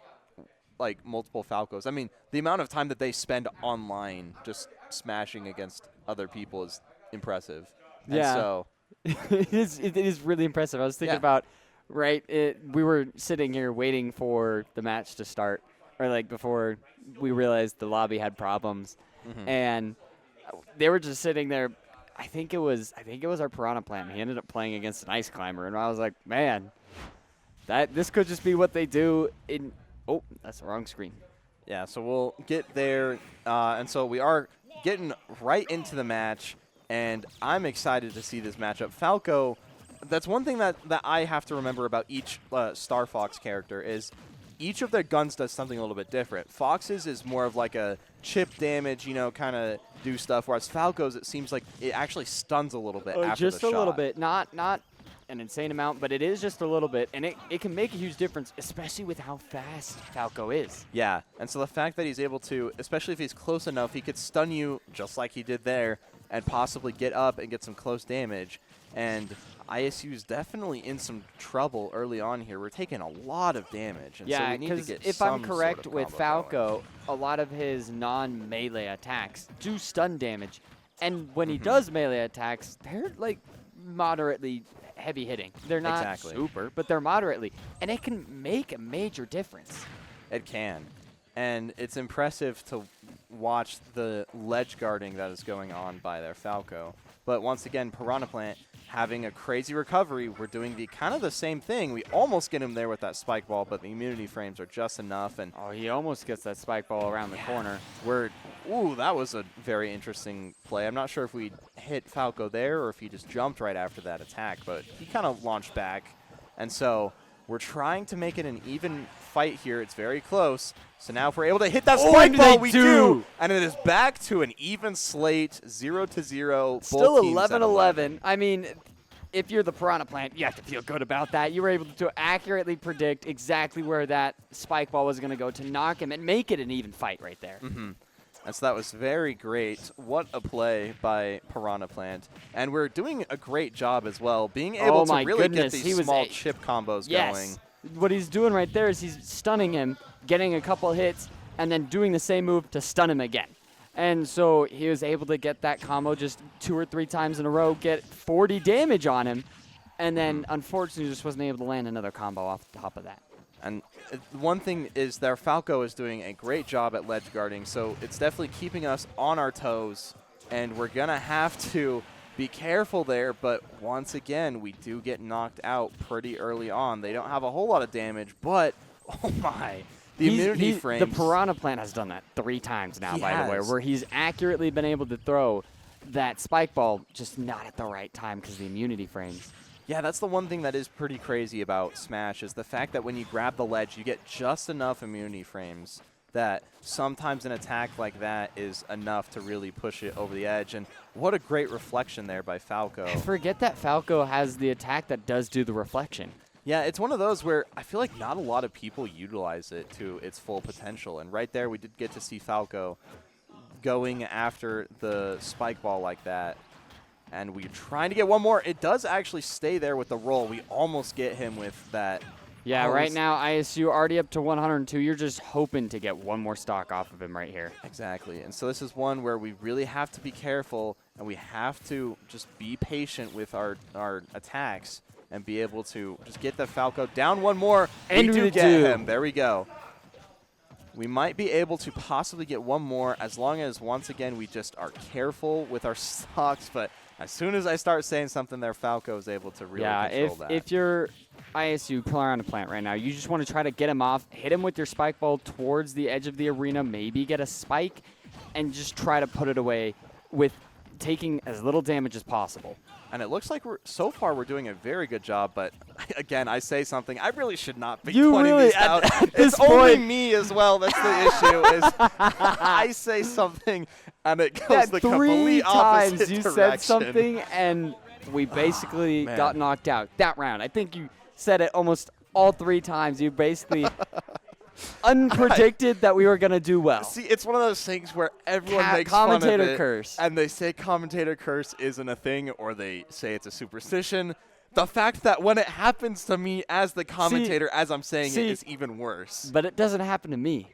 like multiple Falcos. I mean, the amount of time that they spend online just smashing against other people is impressive. And Yeah. so it is really impressive. I was thinking about, we were sitting here waiting for the match to start, or like before we realized the lobby had problems, and they were just sitting there. I think it was our Piranha Plant. He ended up playing against an Ice Climber, and I was like, man, this could just be what they do in. Oh, that's the wrong screen. yeah, so we'll get there. And so we are getting right into the match, and I'm excited to see this matchup. Falco, that's one thing that I have to remember about each Star Fox character is each of their guns does something a little bit different. Fox's is more of like a chip damage, kind of do stuff, whereas Falco's, it seems like it actually stuns a little bit after Just the a shot. little bit. Not an insane amount, but it is just a little bit, and it can make a huge difference, especially with how fast Falco is. Yeah, and so the fact that he's able to, especially if he's close enough, he could stun you just like he did there and possibly get up and get some close damage. And ISU is definitely in some trouble early on here. We're taking a lot of damage, and so Yeah, we need to because get if some I'm correct sort of with combo Falco, a lot of his non-melee attacks do stun damage, and when he does melee attacks, they're like moderately heavy hitting. They're not Exactly. super, but they're moderately, and it can make a major difference. It can. And it's impressive to watch the ledge guarding that is going on by their Falco. But once again, Piranha Plant having a crazy recovery. We're doing kind of the same thing. We almost get him there with that spike ball, but the immunity frames are just enough. And Oh, he almost gets that spike ball around the corner. ooh, that was a very interesting play. I'm not sure if we hit Falco there or if he just jumped right after that attack, but he kind of launched back. And so we're trying to make it an even fight here. It's very close. So now if we're able to hit that spike ball, we do. And it is back to an even slate, 0-0. Still both teams at 11-11. I mean, if you're the Piranha Plant, you have to feel good about that. You were able to accurately predict exactly where that spike ball was going to go to knock him and make it an even fight right there. And so that was very great. What a play by Piranha Plant. And we're doing a great job as well, being able to my really goodness, get he these was small a- chip combos Yes. going. What he's doing right there is he's stunning him, getting a couple hits, and then doing the same move to stun him again. And so he was able to get that combo just 2 or 3 times in a row, get 40 damage on him, and then unfortunately just wasn't able to land another combo off the top of that. And one thing is their Falco is doing a great job at ledge guarding, so it's definitely keeping us on our toes, and we're going to have to be careful there, but once again, we do get knocked out pretty early on. They don't have a whole lot of damage, but, oh my, the immunity frames. The Piranha Plant has done that 3 times now, by the way, where he's accurately been able to throw that spike ball, just not at the right time because of the immunity frames. Yeah, that's the one thing that is pretty crazy about Smash is the fact that when you grab the ledge, you get just enough immunity frames that sometimes an attack like that is enough to really push it over the edge. And what a great reflection there by Falco. I forget that Falco has the attack that does do the reflection. Yeah, it's one of those where I feel like not a lot of people utilize it to its full potential. And right there, we did get to see Falco going after the spike ball like that. And we're trying to get one more. It does actually stay there with the roll. We almost get him with that. Yeah, right now, ISU already up to 102. You're just hoping to get one more stock off of him right here. Exactly. And so this is one where we really have to be careful, and we have to just be patient with our attacks and be able to just get the Falco down one more. And we do get him. There we go. We might be able to possibly get one more as long as, once again, we just are careful with our stocks. But as soon as I start saying something there, Falco is able to really control that. If you're ISU Piranha Plant right now, you just want to try to get him off, hit him with your spike ball towards the edge of the arena, maybe get a spike, and just try to put it away with taking as little damage as possible. And it looks like so far we're doing a very good job, but again, I say something. I really should not be pointing these out. It's only me as well. That's the issue. Is I say something and it goes the complete opposite direction. 3 times you said something and we basically got knocked out that round. I think you said it almost all 3 times. You basically unpredicted that we were going to do well. See, it's one of those things where everyone makes fun of it. Commentator curse. And they say commentator curse isn't a thing, or they say it's a superstition. The fact that when it happens to me as the commentator, as I'm saying it, is even worse. But it doesn't happen to me.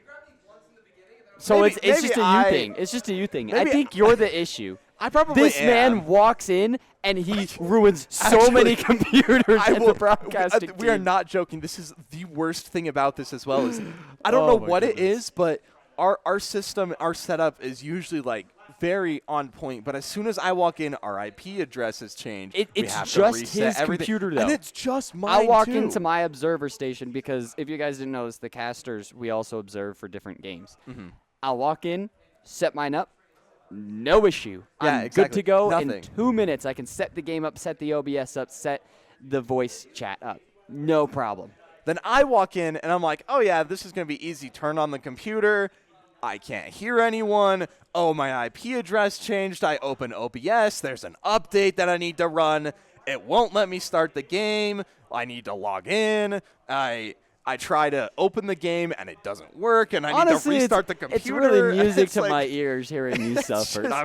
So it's just a you thing. It's just a you thing. I think you're the issue. I probably This man walks in and he ruins so many computers in the broadcasting We are not joking. This is the worst thing about this as well. Is I don't know what it is, but our system, our setup is usually like very on point. But as soon as I walk in, our IP address has changed. It's just his computer, though. And it's just mine, I walk into my observer station because if you guys didn't notice, the casters, we also observe for different games. Mm-hmm. I'll walk in, set mine up. No issue. Yeah, I'm good to go. Nothing. In 2 minutes, I can set the game up, set the OBS up, set the voice chat up. No problem. Then I walk in, and I'm like, oh, yeah, this is going to be easy. Turn on the computer. I can't hear anyone. Oh, my IP address changed. I open OBS. There's an update that I need to run. It won't let me start the game. I need to log in. I try to open the game, and it doesn't work, and I need to restart the computer. It's really music to my ears hearing you suffer. I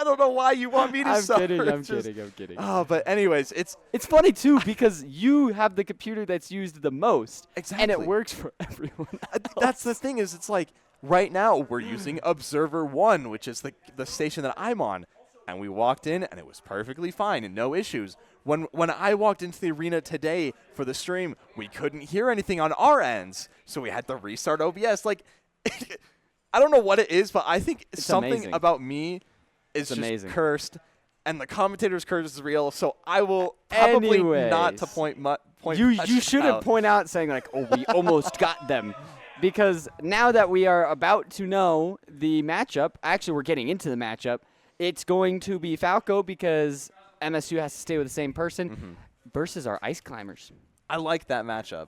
don't know why you want me to suffer. I'm kidding. Oh, but anyways, it's funny, too, because you have the computer that's used the most. Exactly. And it works for everyone else. That's the thing is it's like right now we're using Observer 1, which is the station that I'm on. And we walked in, and it was perfectly fine and no issues. When I walked into the arena today for the stream, we couldn't hear anything on our ends, so we had to restart OBS. Like, I don't know what it is, but I think something about me is just cursed, and the commentator's curse is real. So I will probably not to point. You shouldn't point out saying like, "Oh, we almost got them." Because now that we are about to know the matchup, actually we're getting into the matchup. It's going to be Falco because MSU has to stay with the same person versus our Ice Climbers. I like that matchup.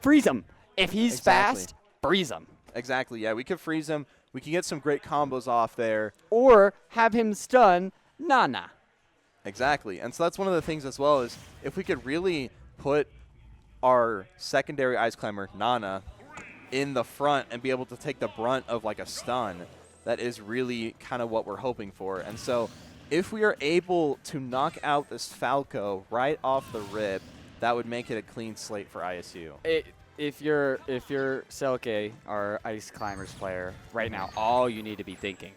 Freeze him. If he's fast, freeze him. Exactly, yeah. We could freeze him. We can get some great combos off there. Or have him stun Nana. Exactly. And so that's one of the things as well is if we could really put our secondary Ice Climber, Nana, in the front and be able to take the brunt of like a stun, that is really kind of what we're hoping for. And so if we are able to knock out this Falco right off the rip, that would make it a clean slate for ISU. If you're Selke, our Ice Climbers player, right now, all you need to be thinking,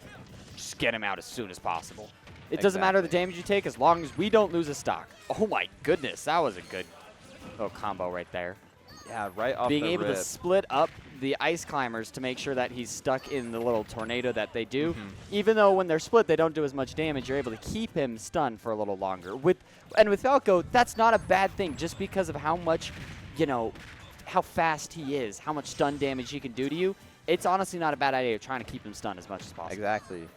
just get him out as soon as possible. It doesn't matter the damage you take as long as we don't lose a stock. Oh my goodness, that was a good little combo right there. Yeah, right off Being the able rip. to split up the ice climbers to make sure that he's stuck in the little tornado that they do. Even though when they're split, they don't do as much damage, you're able to keep him stunned for a little longer. With Falco, that's not a bad thing just because of how much, how fast he is, how much stun damage he can do to you. It's honestly not a bad idea trying to keep him stunned as much as possible. Exactly.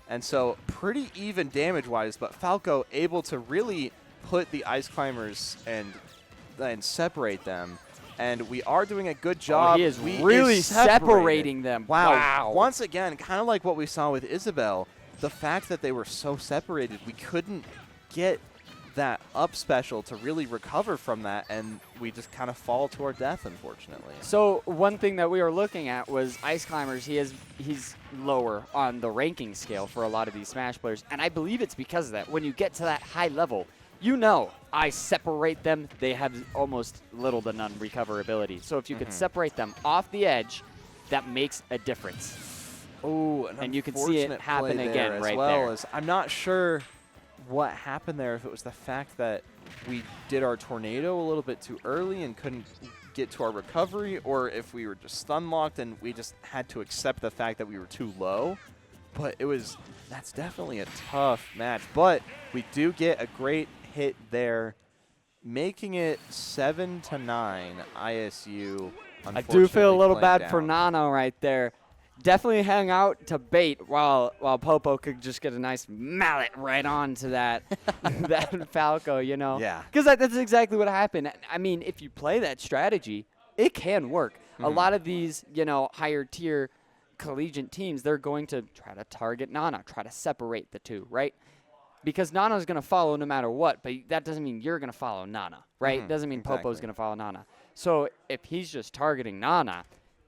And so pretty even damage-wise, but Falco able to really put the ice climbers and separate them. And we are doing a good job. He is really separating them. Wow. Once again, kind of like what we saw with Isabel, the fact that they were so separated, we couldn't get that up special to really recover from that, and we just kind of fall to our death, unfortunately. So one thing that we were looking at was Ice Climbers. He's lower on the ranking scale for a lot of these Smash players, and I believe it's because of that. When you get to that high level, I separate them. They have almost little to none recoverability. So if you could separate them off the edge, that makes a difference. Oh, and you can see it happen again right there. I'm not sure what happened there, if it was the fact that we did our tornado a little bit too early and couldn't get to our recovery, or if we were just stun locked and we just had to accept the fact that we were too low. But that's definitely a tough match. But we do get a great hit there, making it 7-9 ISU. I do feel a little bad for Nano right there. Definitely hang out to bait while Popo could just get a nice mallet right onto that that Falco, Yeah. Because that's exactly what happened. I mean, if you play that strategy, it can work. A lot of these, higher tier collegiate teams, they're going to try to target Nana, try to separate the two, right? Because Nana's going to follow no matter what, but that doesn't mean you're going to follow Nana, right? Doesn't mean Popo's going to follow Nana. So if he's just targeting Nana,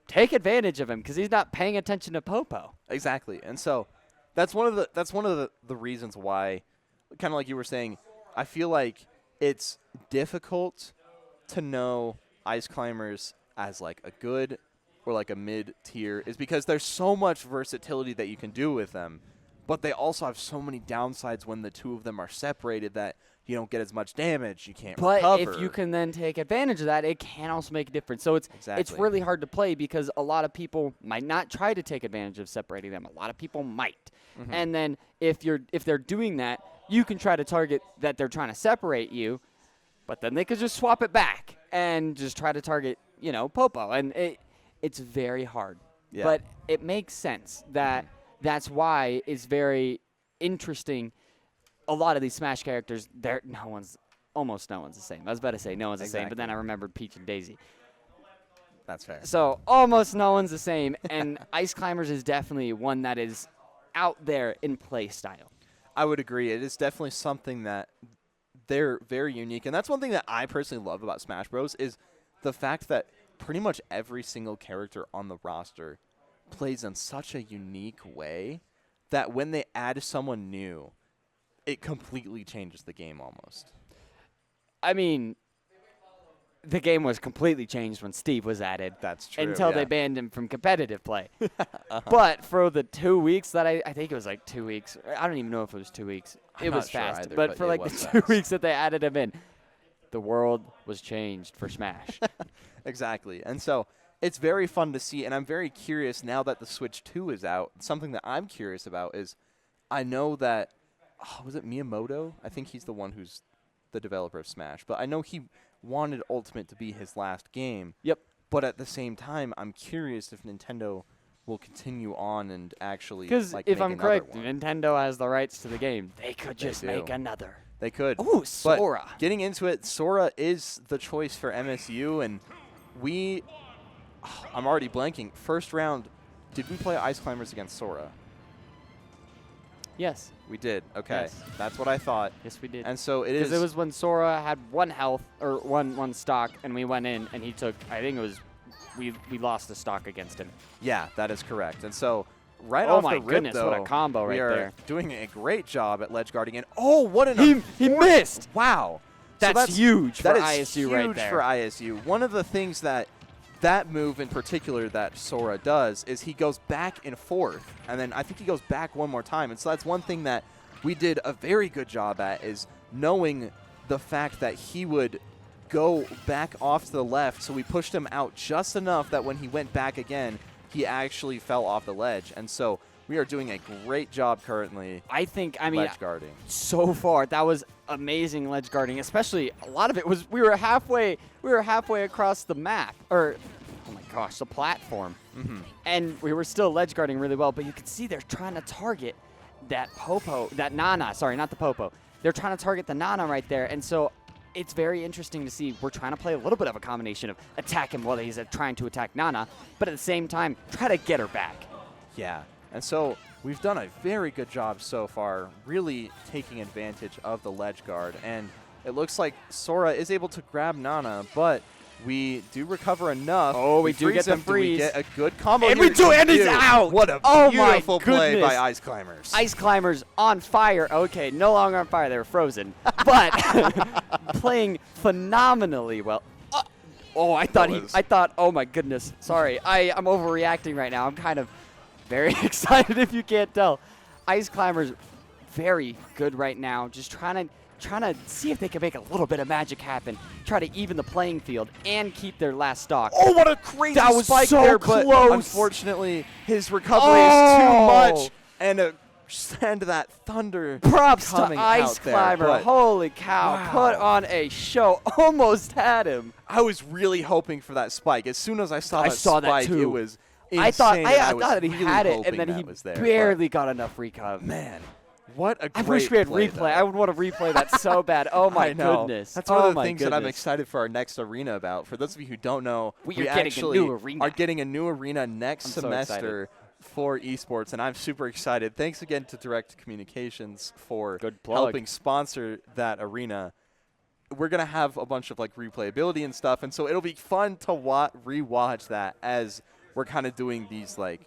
take advantage of him because he's not paying attention to Popo. Exactly. And so that's one of the reasons why, kind of like you were saying, I feel like it's difficult to know Ice Climbers as like a good or like a mid-tier, is because there's so much versatility that you can do with them. But they also have so many downsides when the two of them are separated that you don't get as much damage. You can't recover. But if you can then take advantage of that, it can also make a difference. So it's really hard to play because a lot of people might not try to take advantage of separating them. A lot of people might. And then if they're doing that, you can try to target that they're trying to separate you, but then they could just swap it back and just try to target, Popo. And it's very hard. Yeah. But it makes sense that that's why it's very interesting. A lot of these Smash characters, almost no one's the same. I was about to say no one's the same, but then I remembered Peach and Daisy. That's fair. So almost no one's the same, and Ice Climbers is definitely one that is out there in play style. I would agree. It is definitely something that they're very unique, and that's one thing that I personally love about Smash Bros. Is the fact that pretty much every single character on the roster plays in such a unique way that when they add someone new, it completely changes the game almost. I mean, the game was completely changed when Steve was added. That's true. Until they banned him from competitive play. But for the 2 weeks that I think it was like 2 weeks. I don't even know if it was 2 weeks. It was fast. Either, but for like the 2 weeks that they added him in, the world was changed for Smash. Exactly. And so it's very fun to see, and I'm very curious now that the Switch 2 is out. Something that I'm curious about is I know that, was it Miyamoto? I think he's the one who's the developer of Smash. But I know he wanted Ultimate to be his last game. Yep. But at the same time, I'm curious if Nintendo will continue on and actually Because if I'm correct, one. Nintendo has the rights to the game. They could just make another. They could. Ooh, Sora. But getting into it, Sora is the choice for MSU, and I'm already blanking. First round, did we play Ice Climbers against Sora? Yes. We did. Okay. Yes. That's what I thought. Yes, we did. And so it is. Because it was when Sora had one health, or one stock, and we went in, and he took, I think it was, we lost the stock against him. Yeah, that is correct. And so right off the rip, goodness, though, what a combo right we are there. doing a great job at ledge guarding. And oh, what an He missed. Wow. That's huge for that is ISU right there. huge for ISU. One of the things that move in particular that Sora does is he goes back and forth, and then I think he goes back one more time. And so that's one thing that we did a very good job at, is knowing the fact that he would go back off to the left, so we pushed him out just enough that when he went back again, he actually fell off the ledge. And so we are doing a great job currently. I mean, ledge guarding. So far, that was amazing ledge guarding. Especially a lot of it was we were halfway across the map, or oh my gosh, the platform, and we were still ledge guarding really well. But you can see they're trying to target that Nana. Sorry, not the Popo. They're trying to target the Nana right there, and so it's very interesting to see. We're trying to play a little bit of a combination of attack him while he's trying to attack Nana, but at the same time, try to get her back. Yeah, and so we've done a very good job so far, really taking advantage of the ledge guard. And it looks like Sora is able to grab Nana, but we do recover enough. Oh, we do get the freeze. We get a good combo. And we do, and he's out. What a beautiful play by Ice Climbers. Ice Climbers on fire. Okay, no longer on fire. They were frozen, but playing phenomenally well. I thought, oh my goodness. Sorry, I'm overreacting right now. I'm kind of very excited if you can't tell. Ice Climbers, very good right now. Just trying to see if they can make a little bit of magic happen. Try to even the playing field and keep their last stock. Oh, what a crazy spike so there, close. But unfortunately, his recovery is too much. And send that thunder. Props to coming Ice out there, Climber. Holy cow. Wow. Put on a show. Almost had him. I was really hoping for that spike. As soon as I saw that saw that spike, too. it was insane. I thought was he had it, and then he barely got enough recup. Man, what a great I wish we had play, replay. though. I would want to replay that so bad. Oh my I know. goodness. That's one of the my things that I'm goodness. excited for our next arena about. For those of you who don't know, we actually are getting a new arena next so semester for esports, and I'm super excited. Thanks again to Direct Communications for helping sponsor that arena. We're going to have a bunch of like replayability and stuff, and so it'll be fun to rewatch that as we're kind of doing these like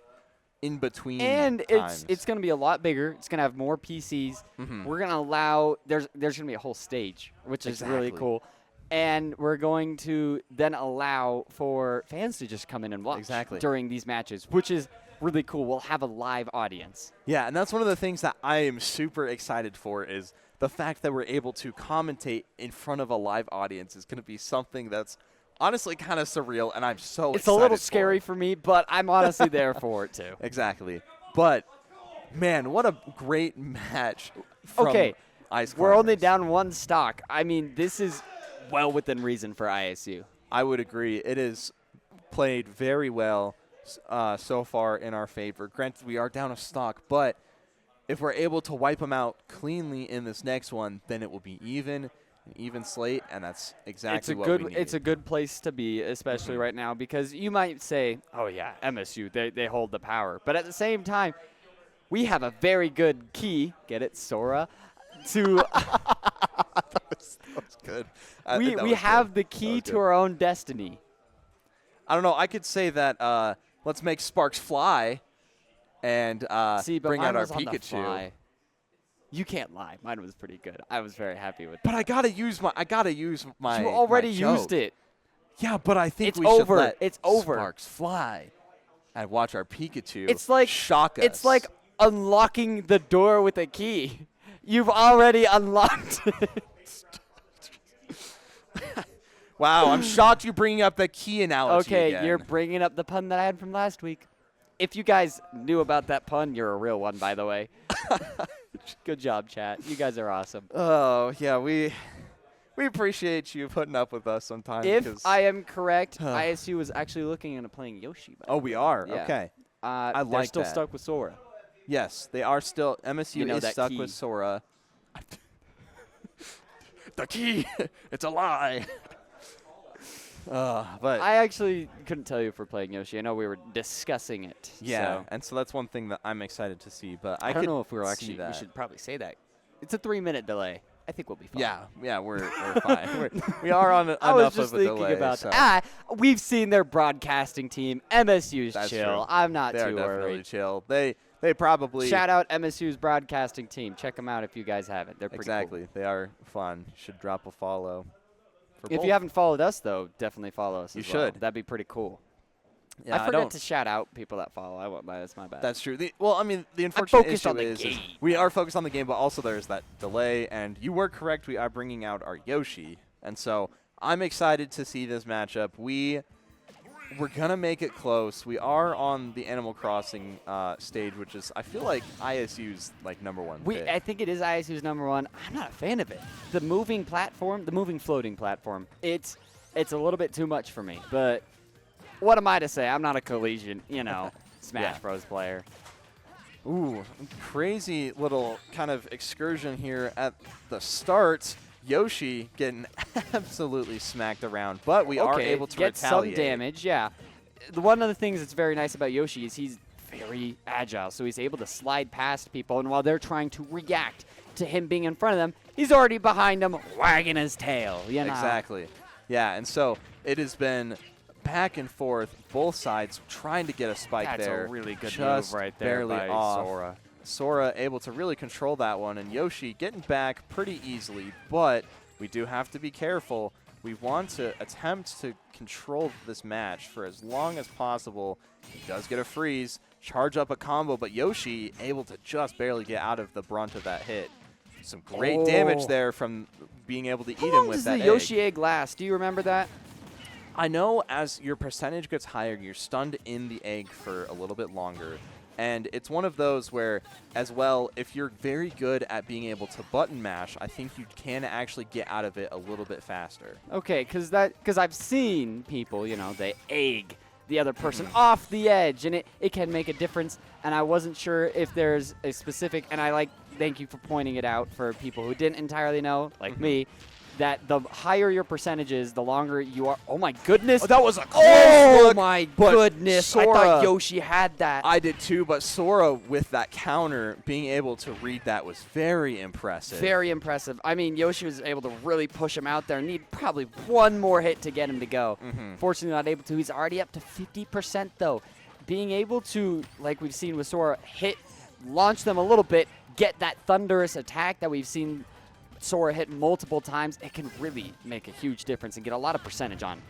in between and times. it's going to be a lot bigger. It's going to have more PCs. We're going to allow there's going to be a whole stage, which is really cool. And we're going to then allow for fans to just come in and watch during these matches, which is really cool. We'll have a live audience. Yeah, and that's one of the things that I am super excited for is the fact that we're able to commentate in front of a live audience is going to be something that's honestly kind of surreal, and I'm so excited. It's a little scary for me, but I'm honestly there for it too. Exactly. But, man, what a great match from Ice Climbers. We're only down one stock. I mean, this is well within reason for ISU. I would agree. It is played very well so far in our favor. Granted, we are down a stock, but if we're able to wipe them out cleanly in this next one, then it will be an even slate, and that's exactly what we need. It's a good place to be, especially right now, because you might say, oh, yeah, MSU, they hold the power. But at the same time, we have a very good key, get it, Sora, to that was good. We have the key to our own destiny. I don't know. I could say that let's make sparks fly and bring out our Pikachu. You can't lie. Mine was pretty good. I was very happy with But that. I gotta use my. You already my used it. Yeah, but I think it's we over. should let it's over. sparks fly and watch our Pikachu shock us. It's like unlocking the door with a key. You've already unlocked it. Wow, I'm shocked you're bringing up the key analogy again. You're bringing up the pun that I had from last week. If you guys knew about that pun, you're a real one, by the way. Good job, chat. You guys are awesome. Oh, yeah, we appreciate you putting up with us sometimes. If I am correct, ISU was actually looking into playing Yoshi. We are? Yeah. Okay. I like they're still that. stuck with Sora. Yes, they are still. MSU is stuck key. with Sora. The key. It's a lie. But I actually couldn't tell you if we're playing Yoshi. I know we were discussing it. Yeah, and so that's one thing that I'm excited to see. But I don't know if we're actually. We should probably say that. It's a 3-minute delay. I think we'll be fine. Yeah, we're fine. we are on I enough was just of a thinking delay. about so. that. We've seen their broadcasting team. MSU's That's chill. True. I'm not They're too definitely worried. chill. They probably Shout out MSU's broadcasting team. Check them out if you guys haven't. They're pretty exactly. They are fun. Should drop a follow. If you haven't followed us, though, definitely follow us. You as well. should. That'd be pretty cool. Yeah, I forget to shout out people that follow. I won't lie. That's my bad. That's true. The unfortunate focused issue on the is game. we are focused on the game, but also there's that delay. And you were correct. We are bringing out our Yoshi, and so I'm excited to see this matchup. We're going to make it close. We are on the Animal Crossing stage, which is, I feel like, ISU's, like, #1 pick. I think it is ISU's #1. I'm not a fan of it. The moving floating platform, it's a little bit too much for me. But what am I to say? I'm not a collegiate, Smash Bros. Player. Ooh, crazy little kind of excursion here at the start. Yoshi getting absolutely smacked around, but we are able to get retaliate. some damage, yeah. One of the things that's very nice about Yoshi is he's very agile, so he's able to slide past people, and while they're trying to react to him being in front of them, he's already behind them wagging his tail, Exactly. Yeah, and so it has been back and forth, both sides trying to get a spike there. That's a really good just move right there barely by off. Sora. Sora able to really control that one, and Yoshi getting back pretty easily, but we do have to be careful. We want to attempt to control this match for as long as possible. He does get a freeze, charge up a combo, but Yoshi able to just barely get out of the brunt of that hit. Some great damage there from being able to eat him with that egg. How long does the Yoshi egg last? Do you remember that? I know as your percentage gets higher, you're stunned in the egg for a little bit longer. And it's one of those where, as well, if you're very good at being able to button mash, I think you can actually get out of it a little bit faster. Okay, because I've seen people, they egg the other person off the edge, and it can make a difference. And I wasn't sure if there's a specific, and thank you for pointing it out for people who didn't entirely know, like me, that the higher your percentage is, the longer you are. Oh, my goodness. Oh, that was a close look, my but goodness. Sora, I thought Yoshi had that. I did too, but Sora with that counter, being able to read that was very impressive. Very impressive. I mean, Yoshi was able to really push him out there. Need probably one more hit to get him to go. Fortunately, not able to. He's already up to 50%, though. Being able to, like we've seen with Sora, launch them a little bit, get that thunderous attack that we've seen Sora hit multiple times, it can really make a huge difference and get a lot of percentage on.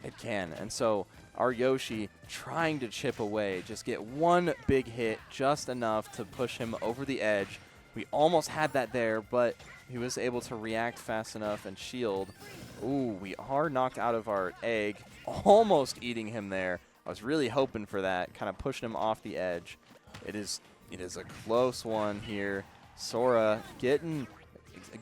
It can. And so our Yoshi trying to chip away, just get one big hit, just enough to push him over the edge. We almost had that there, but he was able to react fast enough and shield. Ooh, we are knocked out of our egg, almost eating him there. I was really hoping for that, kind of pushing him off the edge. It is a close one here. Sora getting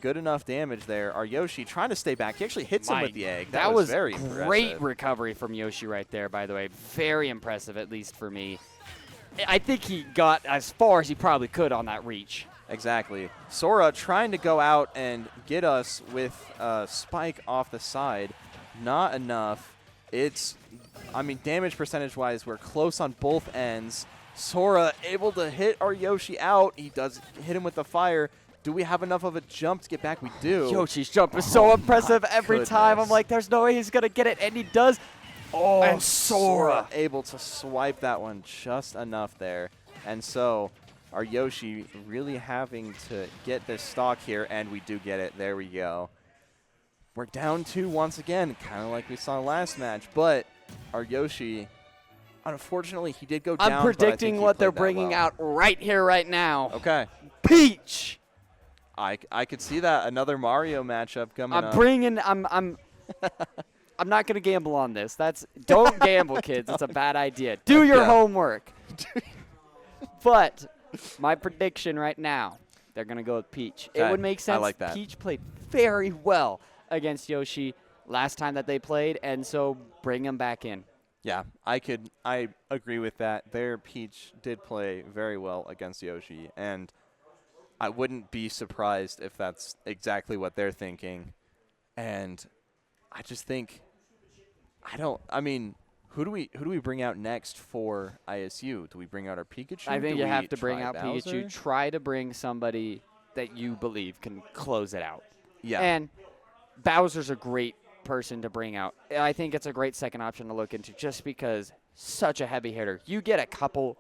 good enough damage there. Our Yoshi trying to stay back. He actually hits him with the egg. That was very impressive. Great recovery from Yoshi right there, by the way. Very impressive, at least for me. I think he got as far as he probably could on that reach. Exactly. Sora trying to go out and get us with a spike off the side. Not enough. Damage percentage-wise, we're close on both ends. Sora able to hit our Yoshi out. He does hit him with the fire. Do we have enough of a jump to get back? We do. Yoshi's jump is so impressive every time. I'm like, there's no way he's going to get it, and he does. Oh, and Sora able to swipe that one just enough there. And so our Yoshi really having to get this stock here, and we do get it. There we go. We're down 2 once again, kind of like we saw last match, but our Yoshi, unfortunately, he did go down. I'm predicting what they're bringing out right here, right now. Okay. Peach. I could see that, another Mario matchup coming up. I'm not going to gamble on this. Don't gamble, kids. It's a bad idea. Do your homework. But my prediction right now, they're going to go with Peach. Okay. It would make sense. I like that. Peach played very well against Yoshi last time that they played, and so bring him back in. Yeah, I agree with that. Their Peach did play very well against Yoshi, and I wouldn't be surprised if that's exactly what they're thinking. And I just think who do we bring out next for ISU? Do we bring out our Pikachu? I think you have to bring out Pikachu. Try to bring somebody that you believe can close it out. Yeah. And Bowser's a great person to bring out. I think it's a great second option to look into just because such a heavy hitter. You get a couple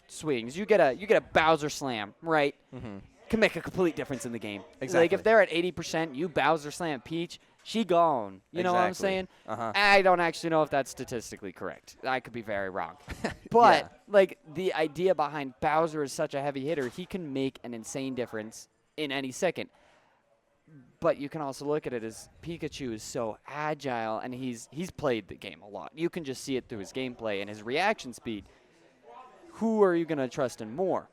swings. You get a Bowser slam, right? Can make a complete difference in the game. Exactly. Like if they're at 80%, you Bowser slam Peach, she gone. You know what I'm saying? I don't actually know if that's statistically correct. I could be very wrong. But like the idea behind Bowser is such a heavy hitter, he can make an insane difference in any second. But you can also look at it as Pikachu is so agile, and he's played the game a lot. You can just see it through his gameplay and his reaction speed. Who are you going to trust in more?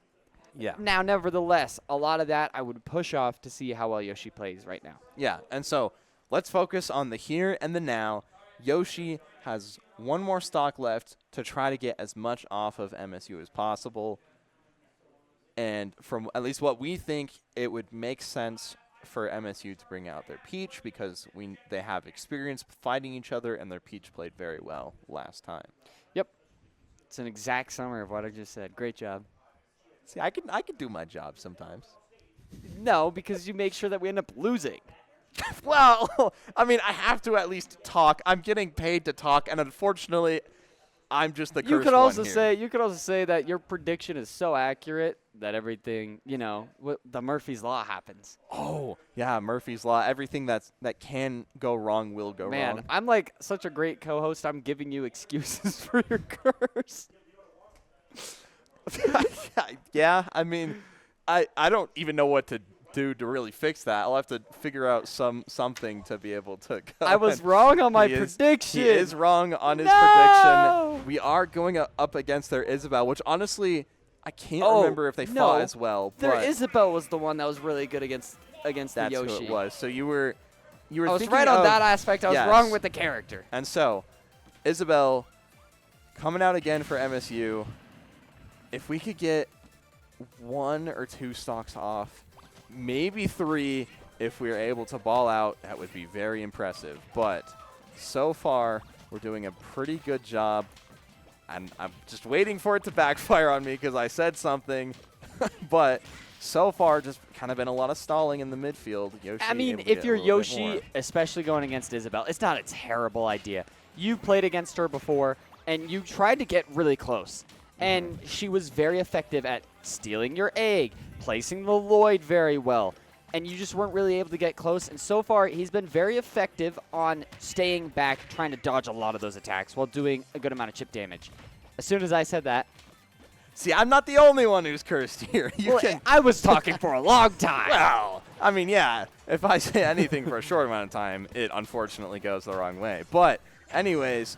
Yeah. Now, nevertheless, a lot of that I would push off to see how well Yoshi plays right now. Yeah, and so let's focus on the here and the now. Yoshi has one more stock left to try to get as much off of MSU as possible. And from at least what we think, it would make sense for MSU to bring out their Peach because they have experience fighting each other, and their Peach played very well last time. Yep. It's an exact summary of what I just said. Great job. See, I could do my job sometimes. No, because you make sure that we end up losing. Well, I mean, I have to at least talk. I'm getting paid to talk, and unfortunately, I'm just the cursed You could also one here. say that your prediction is so accurate that everything, the Murphy's Law happens. Oh, yeah, Murphy's Law. Everything that can go wrong will go Man, wrong. I'm like such a great co-host. I'm giving you excuses for your curse. Yeah, I mean, I don't even know what to do to really fix that. I'll have to figure out something to be able to go. I was wrong on my He prediction. is wrong on his No! prediction. We are going up against their Isabel, which honestly, I can't Oh, remember if they no. fought as well. Their but Isabel was the one that was really good against the that's Yoshi. who it was. So you were I was thinking right on of- that aspect. I was yes. wrong with the character. And so, Isabel coming out again for MSU. If we could get 1 or 2 stocks off, maybe 3 if we are able to ball out, that would be very impressive. But so far, we're doing a pretty good job. And I'm just waiting for it to backfire on me because I said something. But so far, just kind of been a lot of stalling in the midfield. Yoshi I mean, able to if get a you're little bit more. Yoshi, especially going against Isabel, it's not a terrible idea. You played against her before, and you tried to get really close. And she was very effective at stealing your egg, placing the Lloyd very well. And you just weren't really able to get close. And so far, he's been very effective on staying back, trying to dodge a lot of those attacks while doing a good amount of chip damage. As soon as I said that, See, I'm not the only one who's cursed here. You can. I was talking for a long time. Well, I mean, yeah, if I say anything for a short amount of time, it unfortunately goes the wrong way. But anyways,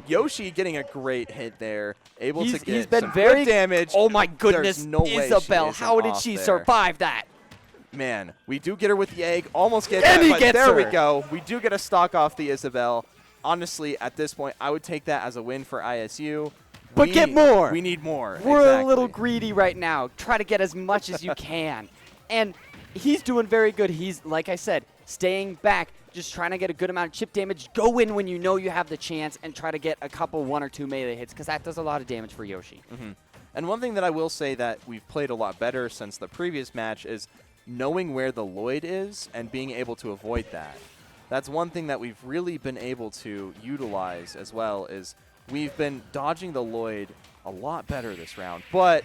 Yoshi getting a great hit there, able to get He's been some very good damage. Oh my goodness, There's no way Isabel! she How isn't did off she there. survive that? Man, we do get her with the egg, almost get And that, he but gets there we her. go. We do get a stock off the Isabel. Honestly, at this point, I would take that as a win for ISU. But get more. We need more. We're exactly. a little greedy right now. Try to get as much as you can. And he's doing very good. He's, like I said, staying back, just trying to get a good amount of chip damage. Go in when you know you have the chance and try to get a couple 1 or 2 melee hits because that does a lot of damage for Yoshi. And one thing that I will say that we've played a lot better since the previous match is knowing where the Lloyd is and being able to avoid that. That's one thing that we've really been able to utilize as well is we've been dodging the Lloyd a lot better this round. But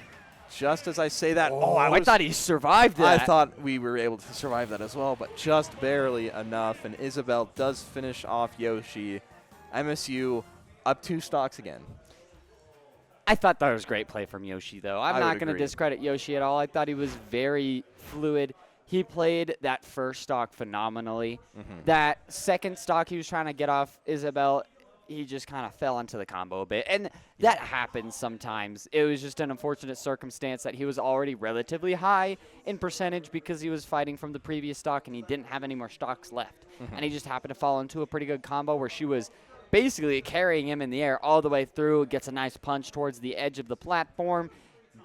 just as I say that, I thought he survived that. I thought we were able to survive that as well, but just barely enough. And Isabel does finish off Yoshi. MSU up 2 stocks again. I thought that was great play from Yoshi, though. I'm I not would going to agree. discredit Yoshi at all. I thought he was very fluid. He played that first stock phenomenally. That second stock he was trying to get off Isabel, he just kind of fell into the combo a bit. And that happens sometimes. It was just an unfortunate circumstance that he was already relatively high in percentage because he was fighting from the previous stock and he didn't have any more stocks left. And he just happened to fall into a pretty good combo where she was basically carrying him in the air all the way through, gets a nice punch towards the edge of the platform,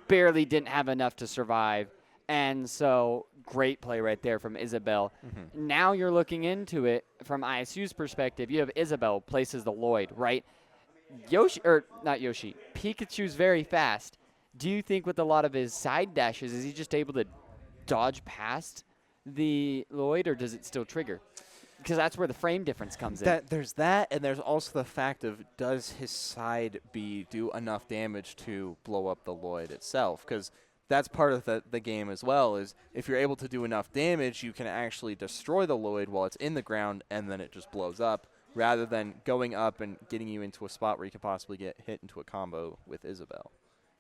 barely didn't have enough to survive. And so great play right there from Isabel. Now you're looking into it from ISU's perspective. You have Isabel places the Lloyd, right? Pikachu's very fast. Do you think with a lot of his side dashes, is he just able to dodge past the Lloyd, or does it still trigger? Because that's where the frame difference comes in. There's that, and there's also the fact of does his side B do enough damage to blow up the Lloyd itself? Because that's part of the game as well, is if you're able to do enough damage, you can actually destroy the Lloyd while it's in the ground, and then it just blows up, rather than going up and getting you into a spot where you could possibly get hit into a combo with Isabel.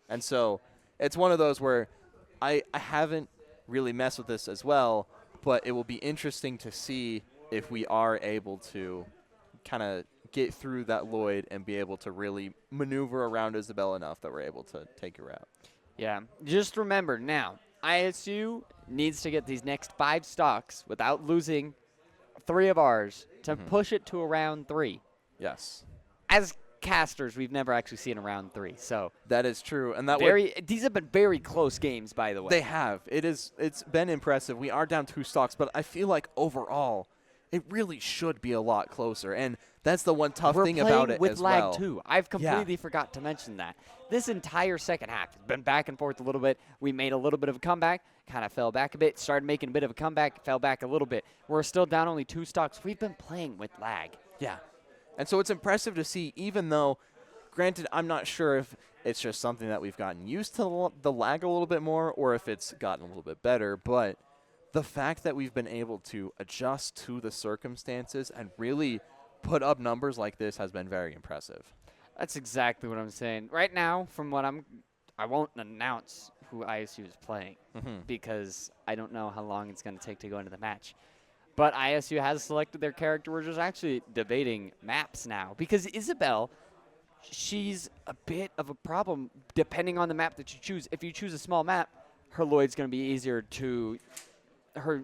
And so it's one of those where I haven't really messed with this as well, but it will be interesting to see if we are able to kind of get through that Lloyd and be able to really maneuver around Isabel enough that we're able to take her out. Yeah. Just remember now, ISU needs to get these next 5 stocks without losing 3 of ours to push it to a round 3. Yes. As casters, we've never actually seen a round 3. So that is true, and that these have been very close games, by the way. They have. It's been impressive. We are down 2 stocks, but I feel like overall, it really should be a lot closer. And that's the one tough thing about it with as lag well. too. I've completely forgot to mention that. This entire second half has been back and forth a little bit. We made a little bit of a comeback, kind of fell back a bit, started making a bit of a comeback, fell back a little bit. We're still down only 2 stocks. We've been playing with lag. Yeah. And so it's impressive to see, even though, granted, I'm not sure if it's just something that we've gotten used to the lag a little bit more or if it's gotten a little bit better, but the fact that we've been able to adjust to the circumstances and really put up numbers like this has been very impressive. That's exactly what I'm saying. Right now, from what I won't announce who ISU is playing because I don't know how long it's going to take to go into the match. But ISU has selected their character. We're just actually debating maps now because Isabel, she's a bit of a problem depending on the map that you choose. If you choose a small map, her Lloyd's going to be easier to her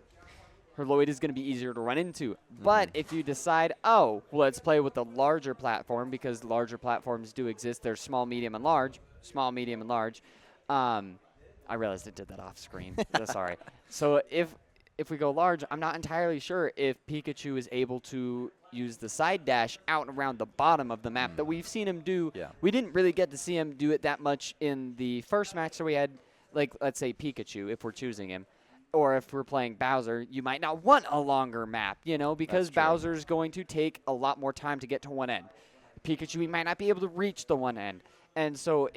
Lloyd is going to be easier to run into. But if you decide, oh, well, let's play with the larger platform because larger platforms do exist. There's small, medium, and large. Small, medium, and large. I realized I did that off screen. Sorry. So if we go large, I'm not entirely sure if Pikachu is able to use the side dash out and around the bottom of the map that we've seen him do. Yeah. We didn't really get to see him do it that much in the first match, so we had, like, let's say Pikachu, if we're choosing him. Or if we're playing Bowser, you might not want a longer map, because Bowser's going to take a lot more time to get to one end. Pikachu, he might not be able to reach the one end. And so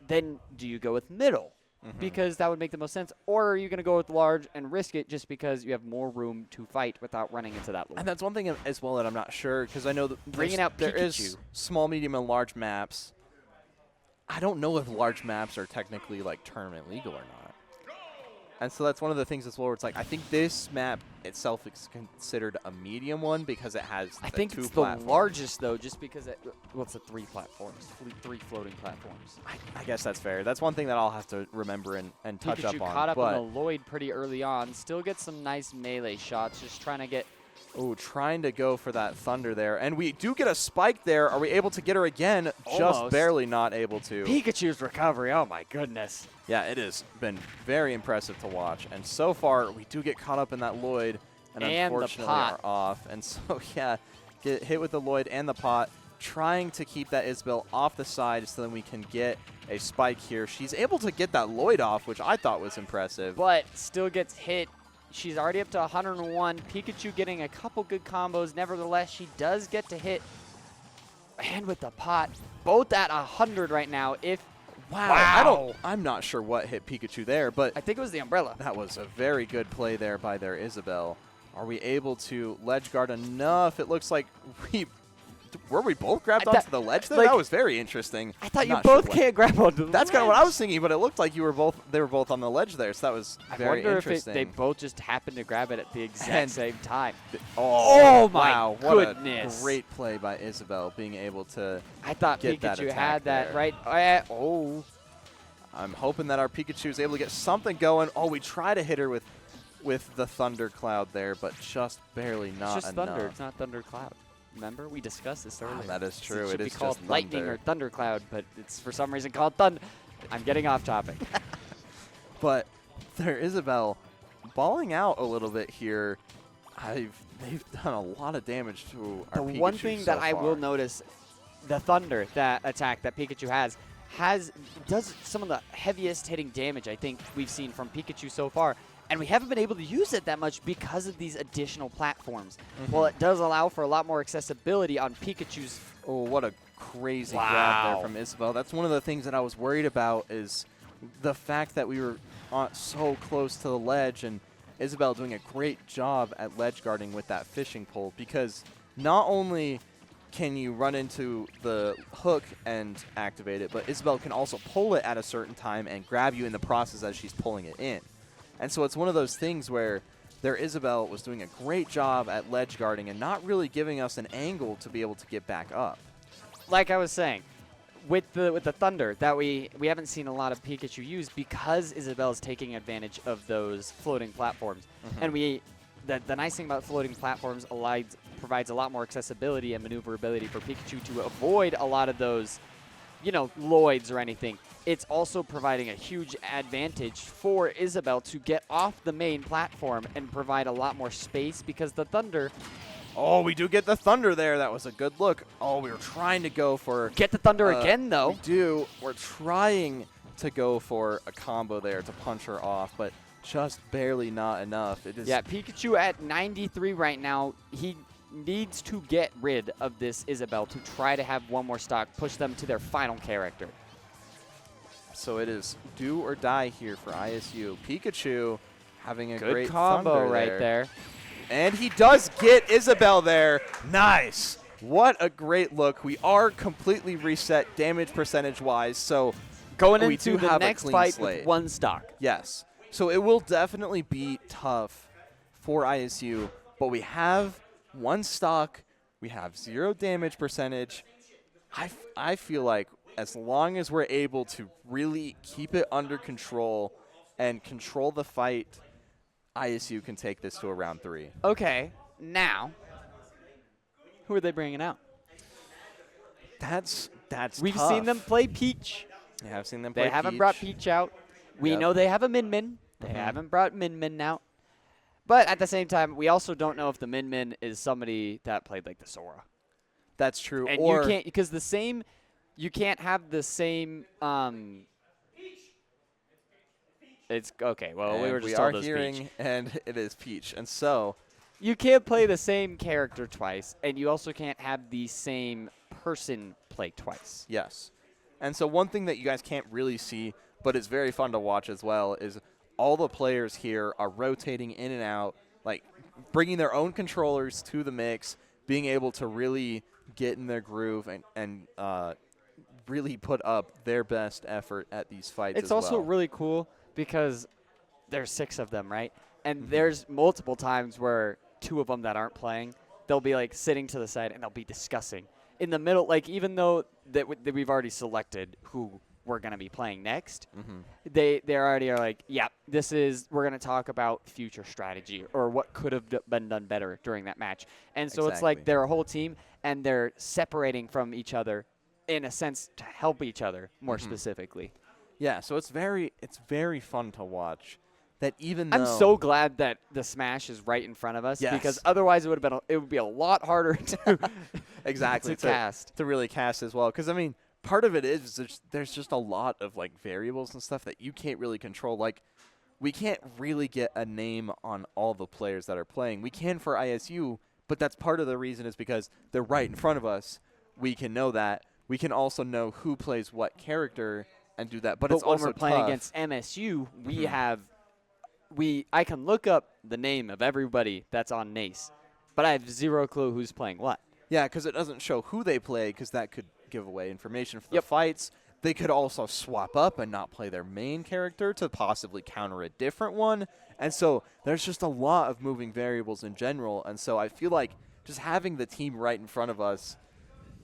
then do you go with middle? Because that would make the most sense. Or are you going to go with large and risk it just because you have more room to fight without running into that loop? And that's one thing as well that I'm not sure, because I know that there is small, medium, and large maps. I don't know if large maps are technically, like, tournament legal or not. And so that's one of the things as well where it's like, I think this map itself is considered a medium one because it has I think it's the largest, though, just because it's 3 platforms, 3 floating platforms. I guess that's fair. That's one thing that I'll have to remember and touch Pikachu up on. caught up on the Lloyd pretty early on. Still gets some nice melee shots, just trying to get... Oh, trying to go for that Thunder there. And we do get a spike there. Are we able to get her again? Almost. Just barely not able to. Pikachu's recovery, oh my goodness. Yeah, it has been very impressive to watch. And so far, we do get caught up in that Lloyd and unfortunately are off. And so, yeah, get hit with the Lloyd and the pot, trying to keep that Isabel off the side so then we can get a spike here. She's able to get that Lloyd off, which I thought was impressive. But still gets hit. She's already up to 101. Pikachu getting a couple good combos. Nevertheless, she does get to hit. And with the pot, both at 100 right now. Wow. I'm not sure what hit Pikachu there, but I think it was the umbrella. That was a very good play there by their Isabel. Are we able to ledge guard enough? It looks like were we both grabbed onto the ledge there? That was very interesting. I thought you both can't grab onto the That's ledge. kind of what I was thinking, but it looked like they were both on the ledge there, so that was very interesting. I wonder if they both just happened to grab it at the exact same time. Oh my wow, goodness. What a great play by Isabel being able to I thought get Pikachu that had that there. right. I'm hoping that our Pikachu is able to get something going. Oh, we try to hit her with the Thunder Cloud there, but just barely not It's just enough. Thunder, it's not Thunder Cloud. Remember? We discussed this earlier. That is true. It should be is called just Lightning Thunder. or Thundercloud, but it's for some reason called Thunder. I'm getting off topic. But their Isabel balling out a little bit here. They've done a lot of damage to our Pikachu. The one thing that I will notice, the Thunder, that attack that Pikachu does some of the heaviest hitting damage I think we've seen from Pikachu so far. And we haven't been able to use it that much because of these additional platforms. Well, it does allow for a lot more accessibility on Pikachu's. Oh, what a crazy grab there from Isabel. That's one of the things that I was worried about is the fact that we were so close to the ledge and Isabel doing a great job at ledge guarding with that fishing pole, because not only can you run into the hook and activate it, but Isabel can also pull it at a certain time and grab you in the process as she's pulling it in. And so it's one of those things where their Isabel was doing a great job at ledge guarding and not really giving us an angle to be able to get back up. Like I was saying, with the Thunder that we haven't seen a lot of Pikachu use because Isabel's taking advantage of those floating platforms. And the nice thing about floating platforms provides a lot more accessibility and maneuverability for Pikachu to avoid a lot of those, Lloyds or anything. It's also providing a huge advantage for Isabel to get off the main platform and provide a lot more space because the Thunder. Oh, we do get the Thunder there. That was a good look. Oh, we were trying to go for... Get the Thunder again, though. We do. We're trying to go for a combo there to punch her off, but just barely not enough. It is. Yeah, Pikachu at 93 right now. He needs to get rid of this Isabel to try to have one more stock, push them to their final character. So it is do or die here for ISU. Pikachu having a Good great combo Thunder right there. And he does get Isabel there. Nice. What a great look. We are completely reset damage percentage-wise, so going we into do the have next a clean fight slate. with one stock. Yes. So it will definitely be tough for ISU, but we have one stock. We have 0 damage percentage. I feel like as long as we're able to really keep it under control and control the fight, ISU can take this to a round 3. Okay, now, who are they bringing out? That's We've tough. seen them play Peach. We have seen them play They haven't Peach. brought Peach out. We Yep. know they have a Min-Min. They haven't brought Min-Min out. But at the same time, we also don't know if the Min-Min is somebody that played like the Sora. That's true. And or you can't, because you can't have the same, it's, okay, well, we were just told it was hearing, Peach. and it is Peach. And so, You can't play the same character twice, and you also can't have the same person play twice. yes. And so one thing that you guys can't really see, but it's very fun to watch as well, is all the players here are rotating in and out, like bringing their own controllers to the mix, being able to really get in their groove and really put up their best effort at these fights. It's as also well. really cool because there's 6 of them, right? And there's multiple times where 2 of them that aren't playing, they'll be like sitting to the side and they'll be discussing. In the middle, like even though that we've already selected who we're going to be playing next, they already are like, yeah, we're going to talk about future strategy or what could have been done better during that match. And so it's like they're a whole team and they're separating from each other in a sense to help each other more specifically. Yeah, so it's very fun to watch. That even though I'm so glad that the Smash is right in front of us because otherwise it would be a lot harder to exactly to cast to really cast as well. Because I mean, part of it is there's just a lot of like variables and stuff that you can't really control. Like we can't really get a name on all the players that are playing. We can for ISU, but that's part of the reason is because they're right in front of us. We can know that. We can also know who plays what character and do that. But it's when also we're playing tough. against MSU, I can look up the name of everybody that's on NACE, but I have 0 clue who's playing what. Yeah, because it doesn't show who they play because that could give away information for the fights. They could also swap up and not play their main character to possibly counter a different one. And so there's just a lot of moving variables in general. And so I feel like just having the team right in front of us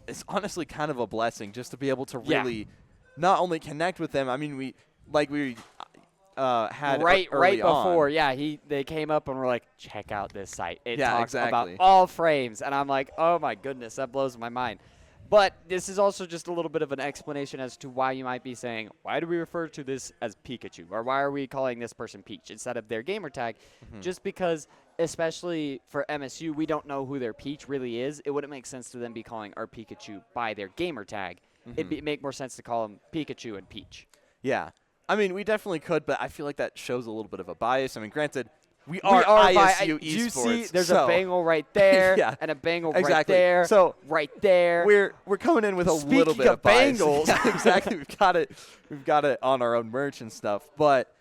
is honestly kind of a blessing just to be able to really not only connect with them. I mean, we had right before, on. They came up and were like, check out this site. It Yeah, talks exactly. about all frames, and I'm like, oh my goodness, that blows my mind. But this is also just a little bit of an explanation as to why you might be saying, why do we refer to this as Pikachu, or why are we calling this person Peach instead of their gamer tag? Just because, especially for MSU, we don't know who their Peach really is. It wouldn't make sense to them be calling our Pikachu by their gamer tag. It'd make more sense to call them Pikachu and Peach. Yeah. I mean, we definitely could, but I feel like that shows a little bit of a bias. I mean, granted, we are ISU esports. You see, there's so a bangle right there, yeah, and a bangle exactly. right there, so right there. We're coming in with a little bit of bias. Yeah, exactly. We've got it on our own merch and stuff, but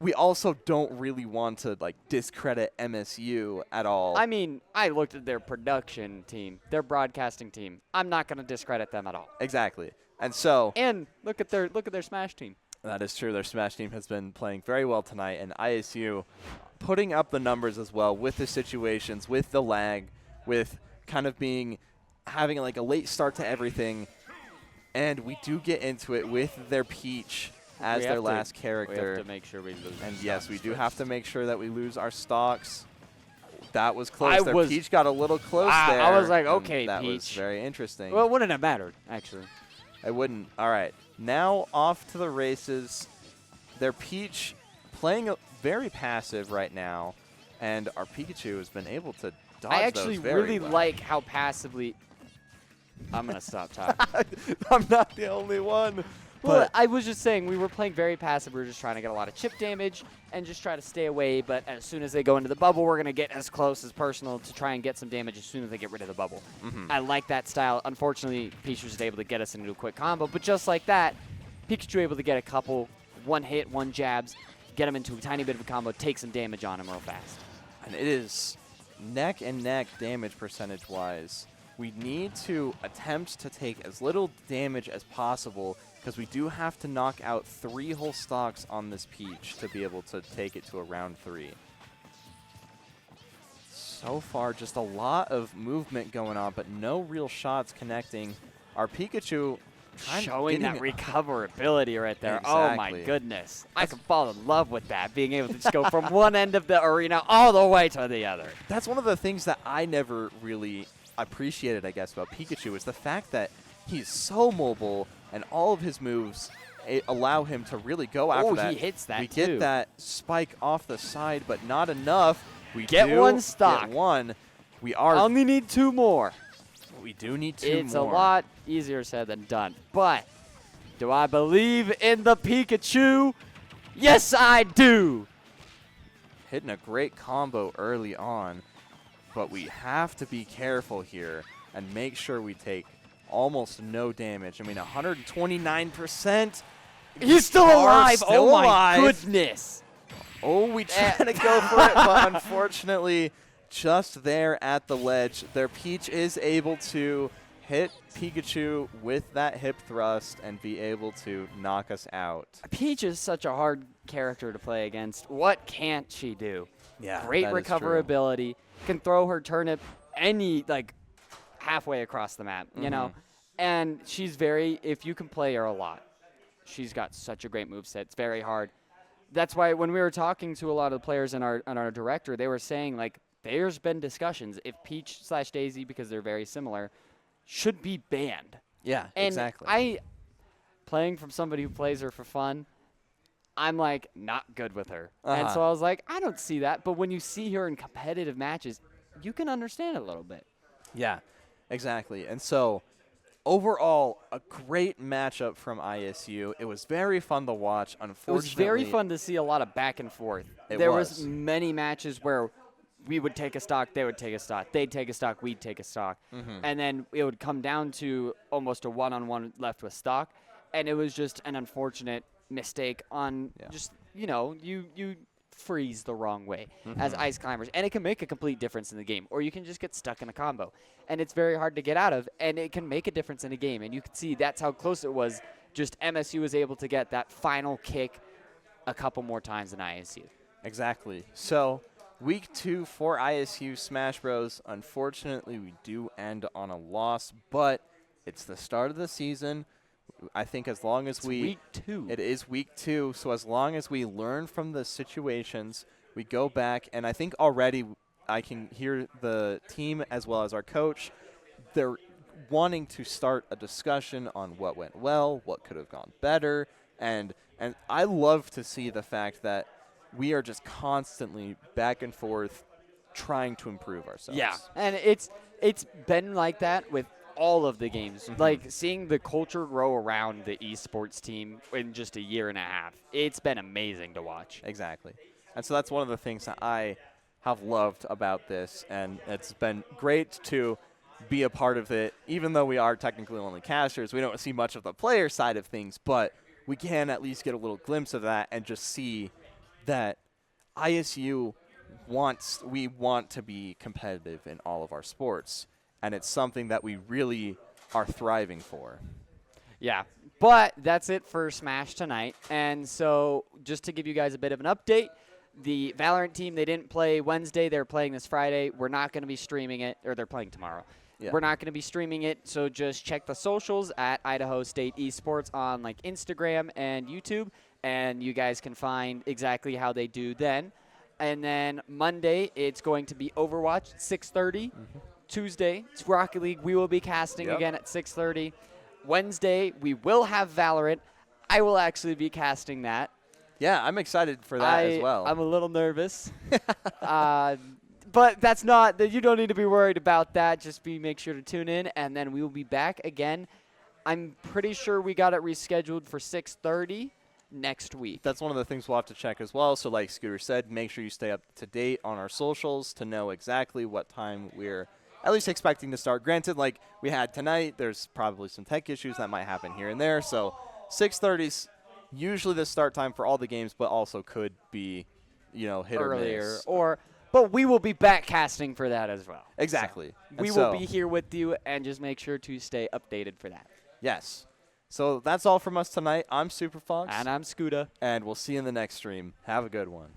we also don't really want to like discredit MSU at all. I mean, I looked at their production team, their broadcasting team. I'm not going to discredit them at all. Exactly. And so look at their Smash team. That is true. Their Smash team has been playing very well tonight, and ISU putting up the numbers as well with the situations, with the lag, with kind of having like a late start to everything. And we do get into it with their Peach as their last character. We have to make sure we lose. And yes, we do have to make sure that we lose our stocks. That was close. Their Peach got a little close there. I was like, okay, that Peach. That was very interesting. Well, it wouldn't have mattered, actually. It wouldn't. All right. Now off to the races. Their Peach playing very passive right now, and our Pikachu has been able to dodge I actually those very really well. like how passively. I'm going to stop talking. I'm not the only one. Well, I was just saying we were playing very passive. We were just trying to get a lot of chip damage and just try to stay away. But as soon as they go into the bubble, we're going to get as close as personal to try and get some damage as soon as they get rid of the bubble. I like that style. Unfortunately, Peach was able to get us into a quick combo. But just like that, Pikachu able to get a couple, one hit, one jabs, get him into a tiny bit of a combo, take some damage on him real fast. And it is neck and neck damage percentage-wise. We need to attempt to take as little damage as possible because we do have to knock out 3 whole stocks on this Peach to be able to take it to a round 3. So far, just a lot of movement going on, but no real shots connecting. Our Pikachu showing that recoverability right there. Exactly. Oh, my goodness. I could fall in love with that, being able to just go from one end of the arena all the way to the other. That's one of the things that I never really appreciated, I guess, about Pikachu is the fact that he's so mobile and all of his moves allow him to really go after that. He hits that We too. get that spike off the side, but not enough. We get do one stock. Get one. We only need 2 more. We do need 2 It's more. a lot easier said than done. But do I believe in the Pikachu? Yes, I do. Hitting a great combo early on, but we have to be careful here and make sure we take almost no damage. I mean, 129%. He's still alive. Still oh, my alive. goodness. Oh, we tried to go for it, but unfortunately, just there at the ledge, their Peach is able to hit Pikachu with that hip thrust and be able to knock us out. Peach is such a hard character to play against. What can't she do? Yeah, Great that is true. recoverability. Can throw her turnip halfway across the map, you know? And she's if you can play her a lot, she's got such a great moveset. It's very hard. That's why when we were talking to a lot of the players and our director, they were saying, like, there's been discussions if Peach/Daisy, because they're very similar, should be banned. Yeah, And exactly. playing from somebody who plays her for fun, I'm, like, not good with her. And so I was like, I don't see that. But when you see her in competitive matches, you can understand it a little bit. Yeah, exactly. And so, overall, a great matchup from ISU. It was very fun to watch. Unfortunately, It was very fun to see a lot of back and forth. There was many matches where we would take a stock, they would take a stock. They'd take a stock, we'd take a stock. And then it would come down to almost a one-on-one left with stock. And it was just an unfortunate mistake on just, you freeze the wrong way as ice climbers. And it can make a complete difference in the game. Or you can just get stuck in a combo. And it's very hard to get out of. And it can make a difference in a game. And you can see that's how close it was. Just MSU was able to get that final kick a couple more times than ISU. Exactly. So, Week 2 for ISU Smash Bros. Unfortunately, we do end on a loss, but it's the start of the season. I think as long as Week 2. It is Week 2, so as long as we learn from the situations, we go back, and I think already I can hear the team as well as our coach, they're wanting to start a discussion on what went well, what could have gone better, and I love to see the fact that we are just constantly back and forth trying to improve ourselves. Yeah, and it's been like that with all of the games. Like, seeing the culture grow around the esports team in just a year and a half, it's been amazing to watch. Exactly. And so that's one of the things that I have loved about this, and it's been great to be a part of it. Even though we are technically only casters, we don't see much of the player side of things, but we can at least get a little glimpse of that and just see that ISU we want to be competitive in all of our sports, and it's something that we really are thriving for. Yeah. But that's it for Smash tonight. And so just to give you guys a bit of an update, the Valorant team, they didn't play Wednesday. They're playing this Friday. We're not going to be streaming it, or they're playing tomorrow. Yeah. We're not going to be streaming it, so just check the socials at Idaho State Esports on like Instagram and YouTube, and you guys can find exactly how they do then. And then Monday, it's going to be Overwatch at 6:30. Tuesday, it's Rocket League. We will be casting again at 6:30. Wednesday, we will have Valorant. I will actually be casting that. Yeah, I'm excited for that as well. I'm a little nervous. But that's not, you don't need to be worried about that. Just make sure to tune in, and then we will be back again. I'm pretty sure we got it rescheduled for 6:30 next week. That's one of the things we'll have to check as well. So like Scooter said, make sure you stay up to date on our socials to know exactly what time we're at least expecting to start. Granted, like we had tonight, there's probably some tech issues that might happen here and there. So 6:30 is usually the start time for all the games, but also could be, hit earlier or miss. But we will be back casting for that as well. Exactly. So we will be here with you, and just make sure to stay updated for that. Yes. So that's all from us tonight. I'm Super Fox. And I'm Scooter. And we'll see you in the next stream. Have a good one.